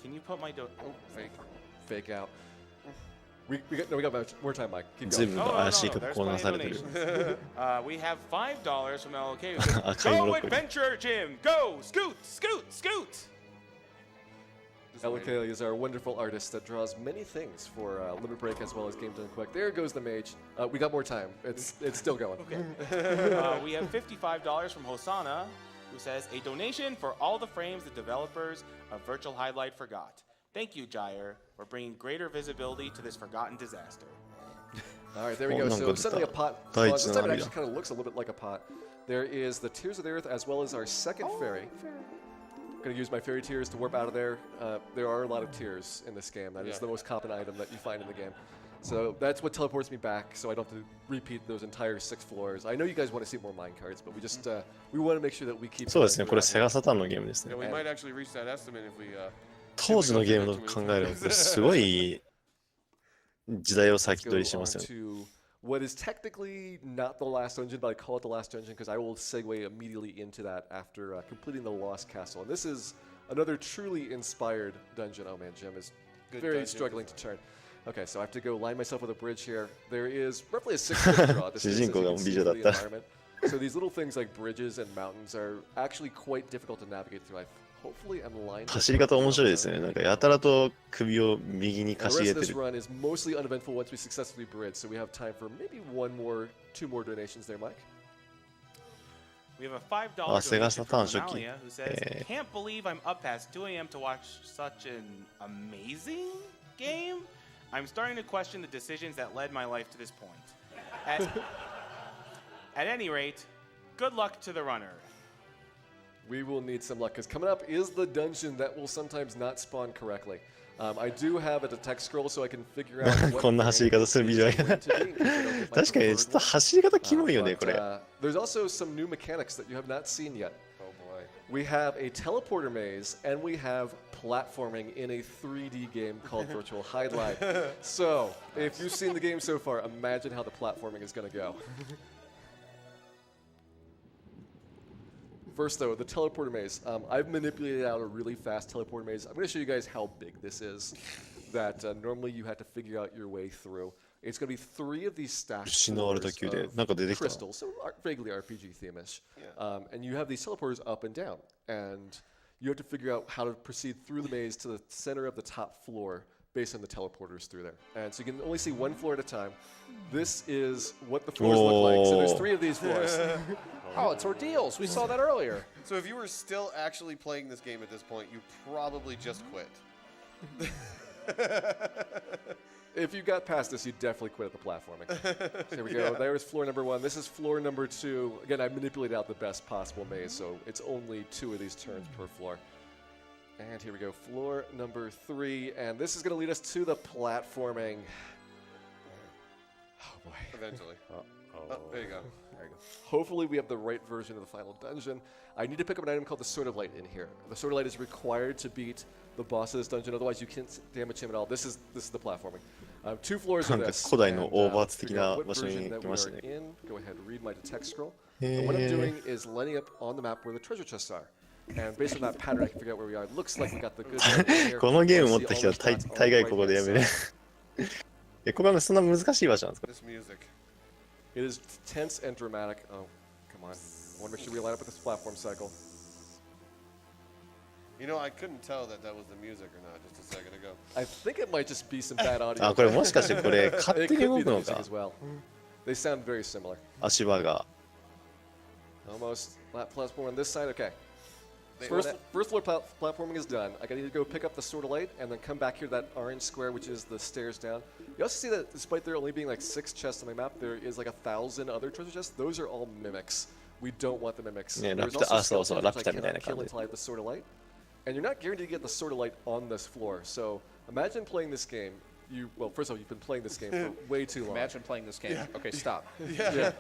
Can you put my Oh, fake. Fake out. We got more time, Mike. Keep 随 going. 分怪しい格好なされてる We have $5 from LK. Who says, 赤いブ Go ロッコリー Adventure Gym! Go! Scoot! Scoot! Scoot! Just waiting. LK is our wonderful artist that draws many things for Limit Break as well as Game Done Quick. There goes the mage. We got more time. It's still going. Okay. We have $55 from Hosanna, who says, a donation for all the frames the developers of Virtual Highlight forgot. Thank you, Gyre, for bringing greater visibility to this forgotten disaster. All right, there we Oh, go. no, So good suddenly a stuff. pot. Right, This time it no, actually yeah. kind of looks a little bit like a pot. There is the Tears of the Earth as well as our second fairy. I'm going to use my fairy tears to warp out of there. There are a lot of tears in this game. That is Yeah. the most common item that you find in the game. So that's what teleports me back, so I don't have to repeat those entire 6 floors. I know you guys want to see more mine cards, but we just we want to make sure that we keep. そうですね、これ going セガサターンのゲームですね Yeah, we might actually reach that estimate if we. 当時のゲームの考えるとすごい時代を Let's 先 go 取りしてま on すよね to what is technically not the last dungeon, but I call it the last dungeon because I will segue immediately into that after completing the Lost Castle. And this is another truly inspired dungeon. Oh man, Jim is Good very dungeon. struggling to turn. Okay, so I have to go line myself with a bridge here. There is roughly a 6-foot draw. This is, as you 主人公が can see, 美女だった for the environment. So these little things like bridges and mountains are actually quite difficult to navigate through. Hopefully I'm lined. 走り方面白いですねなんかやたらと首を右に And か the し rest げ of て this る run is mostly uneventful once we successfully bridge, so we have time for maybe 2 more donations there, Mike. We have a $5 Sega donation Saturn from 初期 Amalia, who says, Can't believe I'm up past 2 a.m. to watch such an amazing game. I'm starting to question the decisions that led my life to this point. At any rate, good luck to the runner. We will need some luck, because coming up is the dungeon that will sometimes not spawn correctly. I do have a detect scroll so I can figure out what こんな走り方するビジュアル going to be, so I don't get my 確かにちょっと preferred 走り方キモいよ one. ねこれ There's also some new mechanics that you have not seen yet. Oh boy. We have a teleporter maze, and we have platforming in a 3D game called Virtual Highlight. So, if you've seen the game so far, imagine how the platforming is going to go. First, though, the teleporter maze. I've manipulated out a really fast teleporter maze. I'm going to show you guys how big this is that normally you have to figure out your way through. It's going to be 3 of these stacked 牛の割れた floors 球で of なんか出てきた crystals, so vaguely RPG theme-ish. And you have these teleporters up and down, and you have to figure out how to proceed through the maze to the center of the top floor based on the teleporters through there. And so you can only see 1 floor at a time. This is what the floors look like. So there's 3 of these floors. Oh, it's ordeals. We saw that earlier. So if you were still actually playing this game at this point, you probably just quit. If you got past this, you definitely quit at the platforming. Here we go. There's floor number 1. This is floor number 2. Again, I manipulated out the best possible maze, so it's only 2 of these turns per floor. And here we go. Floor number 3. And this is going to lead us to the platforming. Oh, boy. Eventually. Oh. Oh, there you go. There you go. Hopefully we have the right version of the final dungeon. I need to pick up an item called the Sword of Light in here. The Sword of Light is required to beat the boss of this dungeon, otherwise you can't damage him at all. This is the platforming. 2 floors な of んか this. 古代の and, オーバーツ的 figure out な what 場所に version 行 that き we ました are ね in. Go ahead, read my detect scroll. And what I'm doing is lining up on the map where the treasure chests are. And based on that pattern, I can figure out where we are. It looks like we got the good one here. このゲーム持っ See た all 人は those dots on the 大概ここでや right-hand める side. ここはそんな難しい場所なんですか？ This music. It is tense and dramatic. Oh, come on. I want to make sure we line up with this platform cycle. You know, I couldn't tell that that was the music or not just a second ago. I think it might just be some bad audio. あ、これもしかしてこれ勝 It 手に could 動 be く the の music か as well. They sound very similar. 足場が。 Almost flat platform on this side. Okay. They- First floor platforming is done. I gotta need to go pick up the sword of light and then come back here to that orange square, which is the stairs down. You also see that despite there only being like 6 chests on my map, there is like 1,000 other treasure chests. Those are all mimics. We don't want the mimics. Yeah, There's Raptor- also so skeletons which I Raptorみたいな cannot kill感じ。 until I have the sword of light. And you're not guaranteed to get the sword of light on this floor. So imagine playing this game. Well, first of all, you've been playing this game for way too long. Imagine playing this game. Okay, stop. Yeah.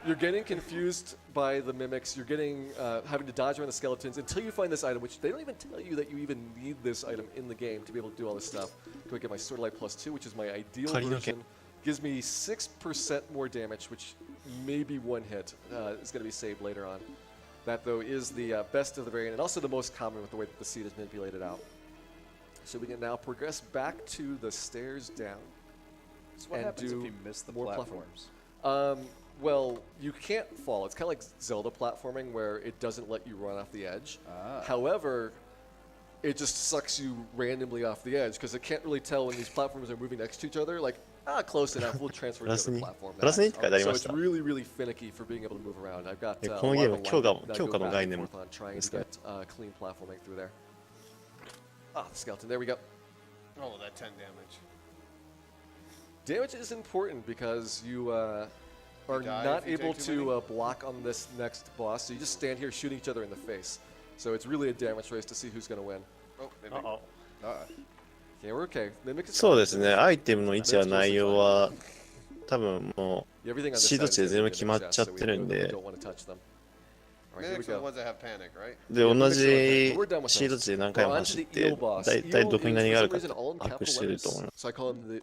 You're getting confused by the mimics. You're getting having to dodge around the skeletons until you find this item, which they don't even tell you that you even need this item in the game to be able to do all this stuff. Go get my sword of light +2, which is my ideal version. Gives me 6% more damage, which maybe one hit is going to be saved later on. That though is the best of the variant and also the most common with the way that the seed is manipulated out. So we can now progress back to the stairs down. So what And happens if do you miss the more platforms? Well, you can't fall. It's kind of like Zelda platforming where it doesn't let you run off the edge. However, it just sucks you randomly off the edge because it can't really tell when these platforms are moving next to each other. Like, close enough, we'll transfer to the other platform. So it's really, really finicky for being able to move around. I've got a lot of alignment now go back and forth on trying to get clean platforming through there. Ah, the skeleton. There we go. Oh, that 10 damage. Damage is important because you are die not if you able take too to block on this next boss, so you just stand here shooting each other in the face. So it's really a damage race to see who's going to win. Oh, maybe. Uh-oh. Yeah, we're okay. Mimic is そうですね、アイテムの位置や内容は多分も Everything on う this シード side 値で is 全部 gonna 決 be まっ mimics, ちゃっ so we てるん really で、 don't want to touch them. All right, here we Mimics are the go. ones that have panic, right? で同じ We're done with シード those. 値で何回も We're on 走 to っ the て eel boss. だいたい Eel どこに is 何がある for か some reason all in 把握してる capital と思い letters. ます So I call him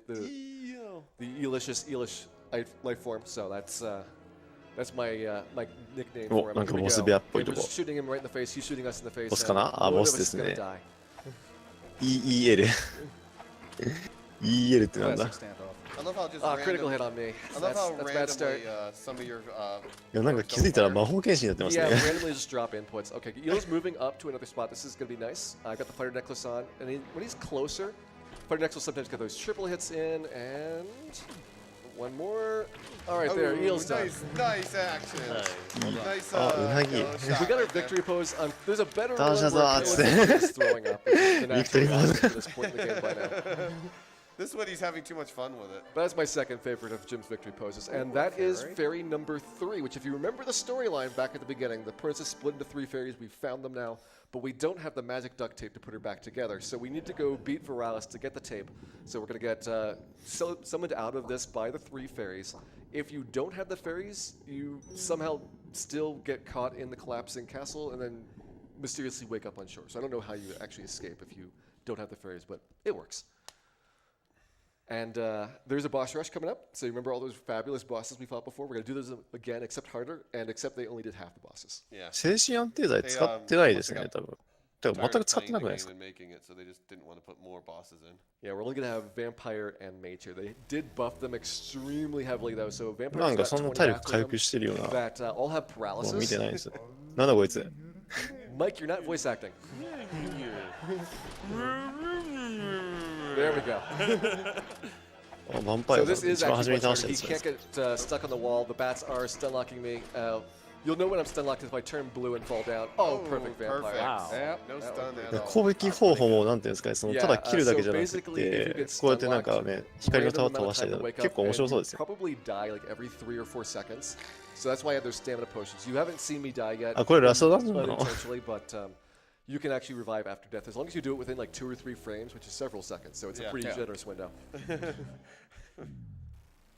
the eelish life form. So that's my my nickname お、 for him. なんか Here we ボス go. 部屋っぽい We're とこ just shooting him right in the face. He's shooting us in the face. ボスかな？ and あ、 one ボ of ス us で is す gonna ね。 die. EEL。EEL ってなんだ？ Classic standoff. I love how just Critical hit random, on me. I love how That's bad start. randomly some of your いやなんか気づいたら魔法剣士になってます Yeah, ね。 randomly just drop inputs. Okay, Eel's moving up to another spot. This is going to be nice. I got the fighter necklace on, and when he's closer, fighter necklace will sometimes get those triple hits in, and one more. All right, there, Eel's done. Nice action. Nice. We got our victory pose. There's a better one Tasha where Zatz. Eel's is throwing up. Which is the natural Victory pose. reaction to this point in the game by now. This one he's having too much fun with it. That's my second favorite of Jim's victory poses, and that is fairy number 3, which if you remember the storyline back at the beginning, the princess split into 3 fairies. We found them now, but we don't have the magic duct tape to put her back together, so we need to go beat Viralis to get the tape. So we're going to get summoned out of this by the 3 fairies. If you don't have the fairies, you somehow still get caught in the collapsing castle and then mysteriously wake up on shore. So I don't know how you actually escape if you don't have the fairies, but it works. And there's a boss rush coming up. So you remember all those fabulous bosses we fought before? We're going to do those again, except harder, and except they only did half the bosses. Yeah. 精神安定剤使ってないですね、多分。多分全 Tired く of 使って playing な the くないです game か？ and making it, so they just didn't want to put more bosses in. Yeah, we're only going to have Vampire and Mage here. They did buff them extremely heavily, though. So な Vampire's んか got そんな 20体力 after 回 them 復してるような that all have もう見て paralysis. ないです。なんだこいつ。 Mike, you're not voice acting. There we go. あ、ヴァンパイ So ア this さん is 一番初め actually に倒 much した harder. や He つです can't get stuck on the wall. The bats are stun locking me. You'll know when I'm stun locked if I turn blue and fall down. Oh, perfect vampire. Wow. Yep, No that stun was at all. 攻撃方法もなんていうんですかね、そのただ切るだけじゃなく so て basically, if you get こうやってなん stun かね、光のタワー飛ばしたりとか結構面白そうですよ。 Probably die like every 3 or 4 seconds. So that's why I have those stamina potions. You haven't seen me die yet. あ、これラストダンジョンなの？ Unintentionally, but you can actually revive after death as long as you do it within like 2 or 3 frames, which is several seconds. So it's a pretty generous window.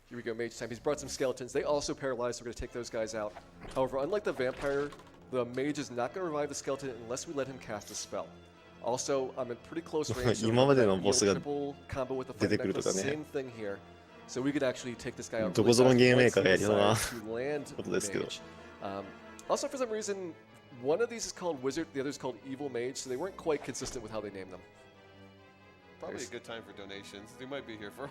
Here we go, mage time. He's brought some skeletons. They also paralyzed, so we're going to take those guys out. However, unlike the vampire, the mage is not going to revive the skeleton unless we let him cast a spell. Also, I'm in pretty close range. So 今までのボスが triple combo with the 出て fighting くるとか necklace. ね。 Same thing here. So we could actually take this guy out. どこぞの really ゲーム fast メーカーがや once り we そうな decide to land ことですけど。 mage. Also, for some reason, one of these is called wizard, the other is called evil mage. So they weren't quite consistent with how they named them. Probably a good time for donations. We might be here for a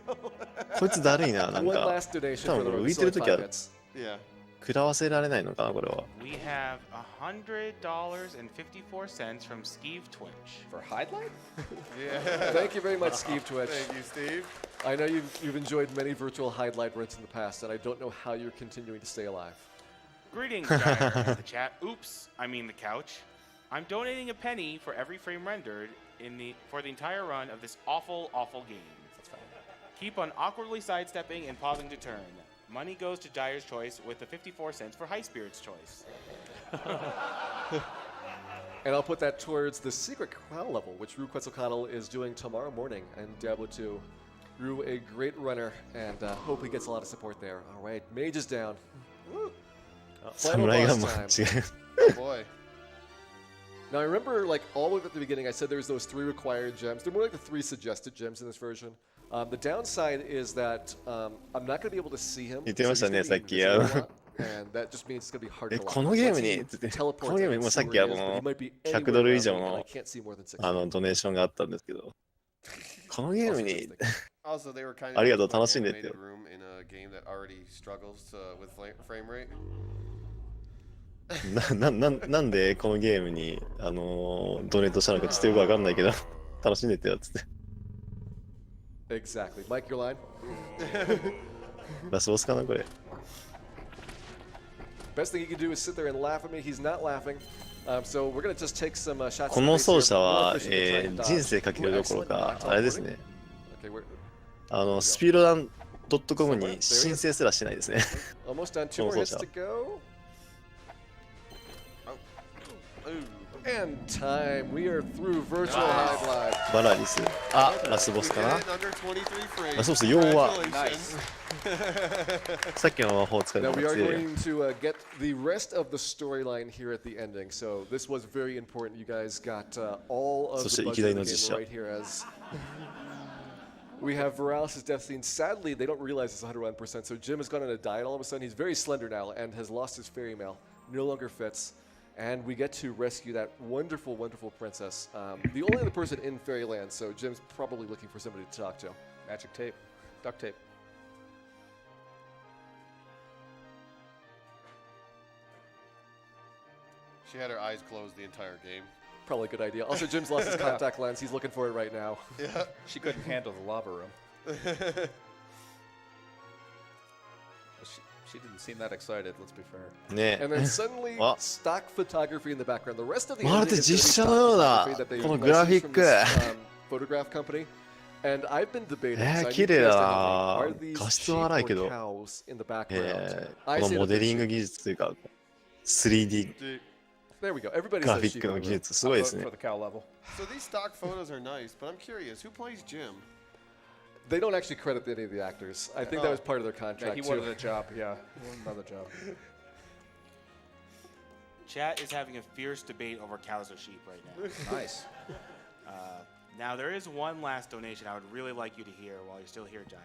while. こいつだるいな、なん One か。 last donation 多 for the 分 road. 浮いてる Still 時 like は 5 bits. Yeah. 食らわせられないのかな、これは。We have $100.54 from Skeeve Twitch. For Highlight? Yeah. Thank you very much, Steve Twitch. Thank you, Steve. I know you've enjoyed many virtual highlight runs in the past, and I don't know how you're continuing to stay alive. Greetings, Gyre in the chat. Oops, I mean the couch. I'm donating a penny for every frame rendered for the entire run of this awful, awful game. Keep on awkwardly sidestepping and pausing to turn. Money goes to Gyre's choice with the 54 cents for High Spirit's choice. And I'll put that towards the secret crown level, which Rue Quetzalcoatl is doing tomorrow morning in Diablo 2. Rue, a great runner, and hope he gets a lot of support there. All right, mage is down. Final 侍が boss 間 time. 違う。 Oh boy. Now I remember, like all the way at the beginning, I said there's those 3 required gems. They're more like the 3 suggested gems in this version. The downside is that I'm not going to be able to see him. 言ってましたね、 so he's さっ gonna き。 be invisible a lot, and that just means it's going to be hard え、 to こ lock. のゲーム Once に he つって、 teleports, このゲーム I に can もう see さっ where き he is, but he might be 100 anywhere ドル以 around 上 me, and の I can't see more than 6. ドネーションがあったんですけど、このゲームに Also, they were kind ありがとう、 of 楽しんでって animated よ。 room in a game that already struggles with frame rate. なんでこのゲームに、ドネートしたのかちょっとよくわかんないけど、楽しんでってよっつって。 Exactly. Mike, your line. ラスボスかな、これ。 Best thing he can do is sit there and laugh at me. He's not laughing. So we're going to just take some shots. この奏者は、 We'll let Christian try and dodge. 人生かけるどころか、あれですね。 Okay, we're スピードダン .com に申請すらしてないですね。 almost done. 2 more hits to go. And time. We are through virtual highlight. バラリス。あ、ラスボ We スか did な it in under 23 frames. ラスボス、要は、 Congratulations. さっきの魔法使い Now の we 方 are が強いよ。 going to get the rest of the storyline here at the ending. So this was very important. You guys got all of そして the い budget きなり of の the 実 game 写。 right here as we have Viralis' death scene. Sadly, they don't realize it's 101%. So Jim has gone on a diet all of a sudden. He's very slender now and has lost his fairy mail. No longer fits. And we get to rescue that wonderful, wonderful princess. The only other person in Fairyland, so Jim's probably looking for somebody to talk to. Magic tape. Duct tape. She had her eyes closed the entire game. Probably a good idea. Also, Jim's lost his contact lens. He's looking for it right now. Yeah. She couldn't handle the lava room. She didn't seem that excited, let's be fair. ね And then suddenly, あ stock photography in the background. The rest of the まるで ending is gonna be 実写 stock のような photography that they このグラフィ licensed ッ from ク。 this, photograph company. And I've been debating. So I need 綺麗 you guys だ to な help me. Are these 画質 sheep は荒い or けど、 cows in the background? こ I の say モ that デ they're リング sheep. 技術というか、3D There we go. Everybody グラ says フィッ sheep クの over 技 there. 術、すごいです For ね the。cow level. So these stock photos are nice, but I'm curious, who plays Jim? They don't actually credit any of the actors. I think that was part of their Yeah, contract he too. wanted a job, yeah. He wanted another job. Chat is having a fierce debate over cows or sheep right now. Nice. Now, there is one last donation I would really like you to hear while you're still here, Gyre.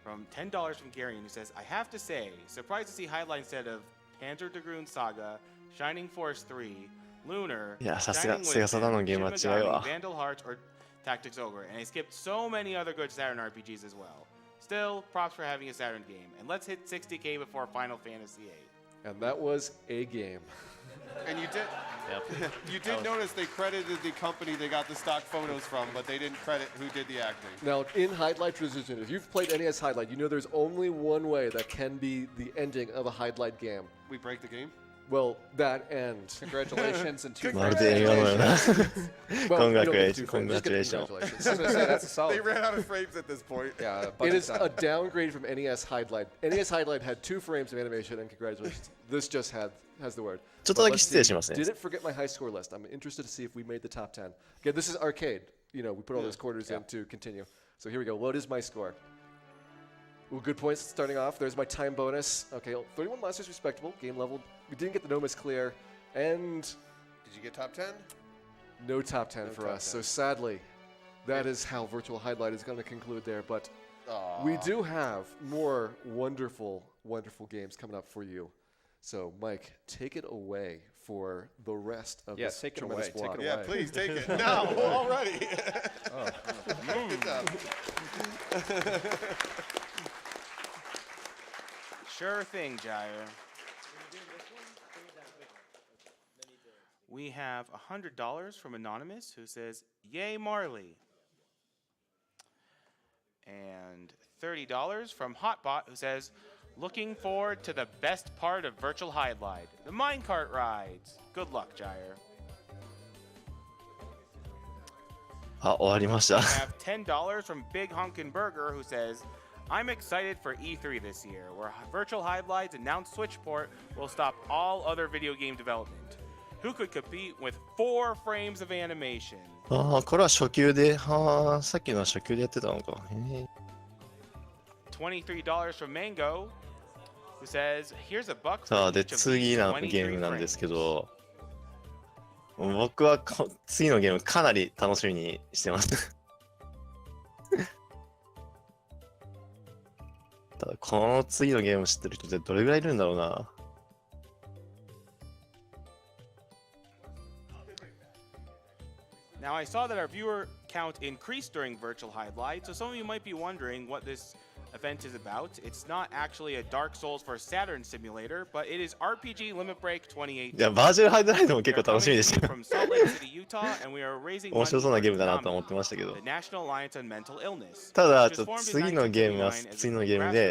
From $10 from Gary, who says, I have to say, surprised to see Highlight instead of Panzer Dragoon Saga, Shining Force 3, Lunar, いや、さすが Shining セガサダのゲームは Wisdom, 違う Shin わ。 Megami, Vandal Hearts, or Tactics Ogre. And I skipped so many other good Saturn RPGs as well. Still, props for having a Saturn game. And let's hit 60K before Final Fantasy VIII. And that was a game. And you did Yep. you did notice they credited the company they got the stock photos from, but they didn't credit who did the acting. Now, in Highlight tradition, if you've played NES Highlight, you know there's only one way that can be the ending of a Highlight game. We break the game? Well, that and. Congratulations and two まるで映画のような。 Well, you don't get to do Congratulations. frames, just get Congratulations. congratulations. I was gonna say, that's a They solid. ran out of frames at this point. Yeah, It budget's is done. a downgrade from NES Highlight. NES Highlight had 2 frames of animation, and congratulations. This just has the word. ちょっとだ But け let's 失礼 see. しますね。 Did it forget my high score list? I'm interested to see if we made the top 10. Again, this is arcade. You know, we put all those quarters in to continue. So here we go. What is my score? Ooh, good points starting off. There's my time bonus. Okay, 31 monsters respectable. Game level. We didn't get the Nomus clear. And Did you get top 10? no top 10 No for top us. 10. So sadly, that is how Virtual Highlight is going to conclude there. But Aw. we do have more wonderful, wonderful games coming up for you. So, Mike, take it away for the rest of Yeah, this take it tremendous away, take block. it Yeah, away. please take it now already. Good job. Sure thing, Gyre. We have $100 from Anonymous who says, "Yay, Marley." And $30 from Hotbot who says, "Looking forward to the best part of Virtual Highlight, the minecart rides. Good luck, Gyre." あ、終わりました。 We have $10 from Big Hunkin' Burger who says, "I'm excited for E3 this year, where Virtual Highlight's announced Switch port will stop all other video game development. Who could compete with 4 frames of animation?" ああ、これは初級で、はあ、さっきのは初級でやってたのか。へえ。 $23 from Mango who says, "Here's a buck さ for あ、で、 each of 次 these のゲーム 23なんです frames." けど、僕は次のゲームかなり楽しみにしてます。ただ、この次のゲーム知ってる人ってどれぐらいいるんだろうな。Now, I saw that our viewer count increased during Virtual Highlight, so some of you might be wondering what this event is about. It's not actually a Dark Souls for Saturn simulator, but it is RPG Limit Break 2018. いや、バーチャルハイドライドも We 結 are 構楽しみ coming で to し you た。 from Salt Lake City, Utah, and we are raising 面 money 白そうな for ゲームだなと NAMI, 思ってましたけど the。National Alliance on Mental Illness. ただ、 which ちょ is っと formed in 次のゲームは 1979 as a 次のゲームで、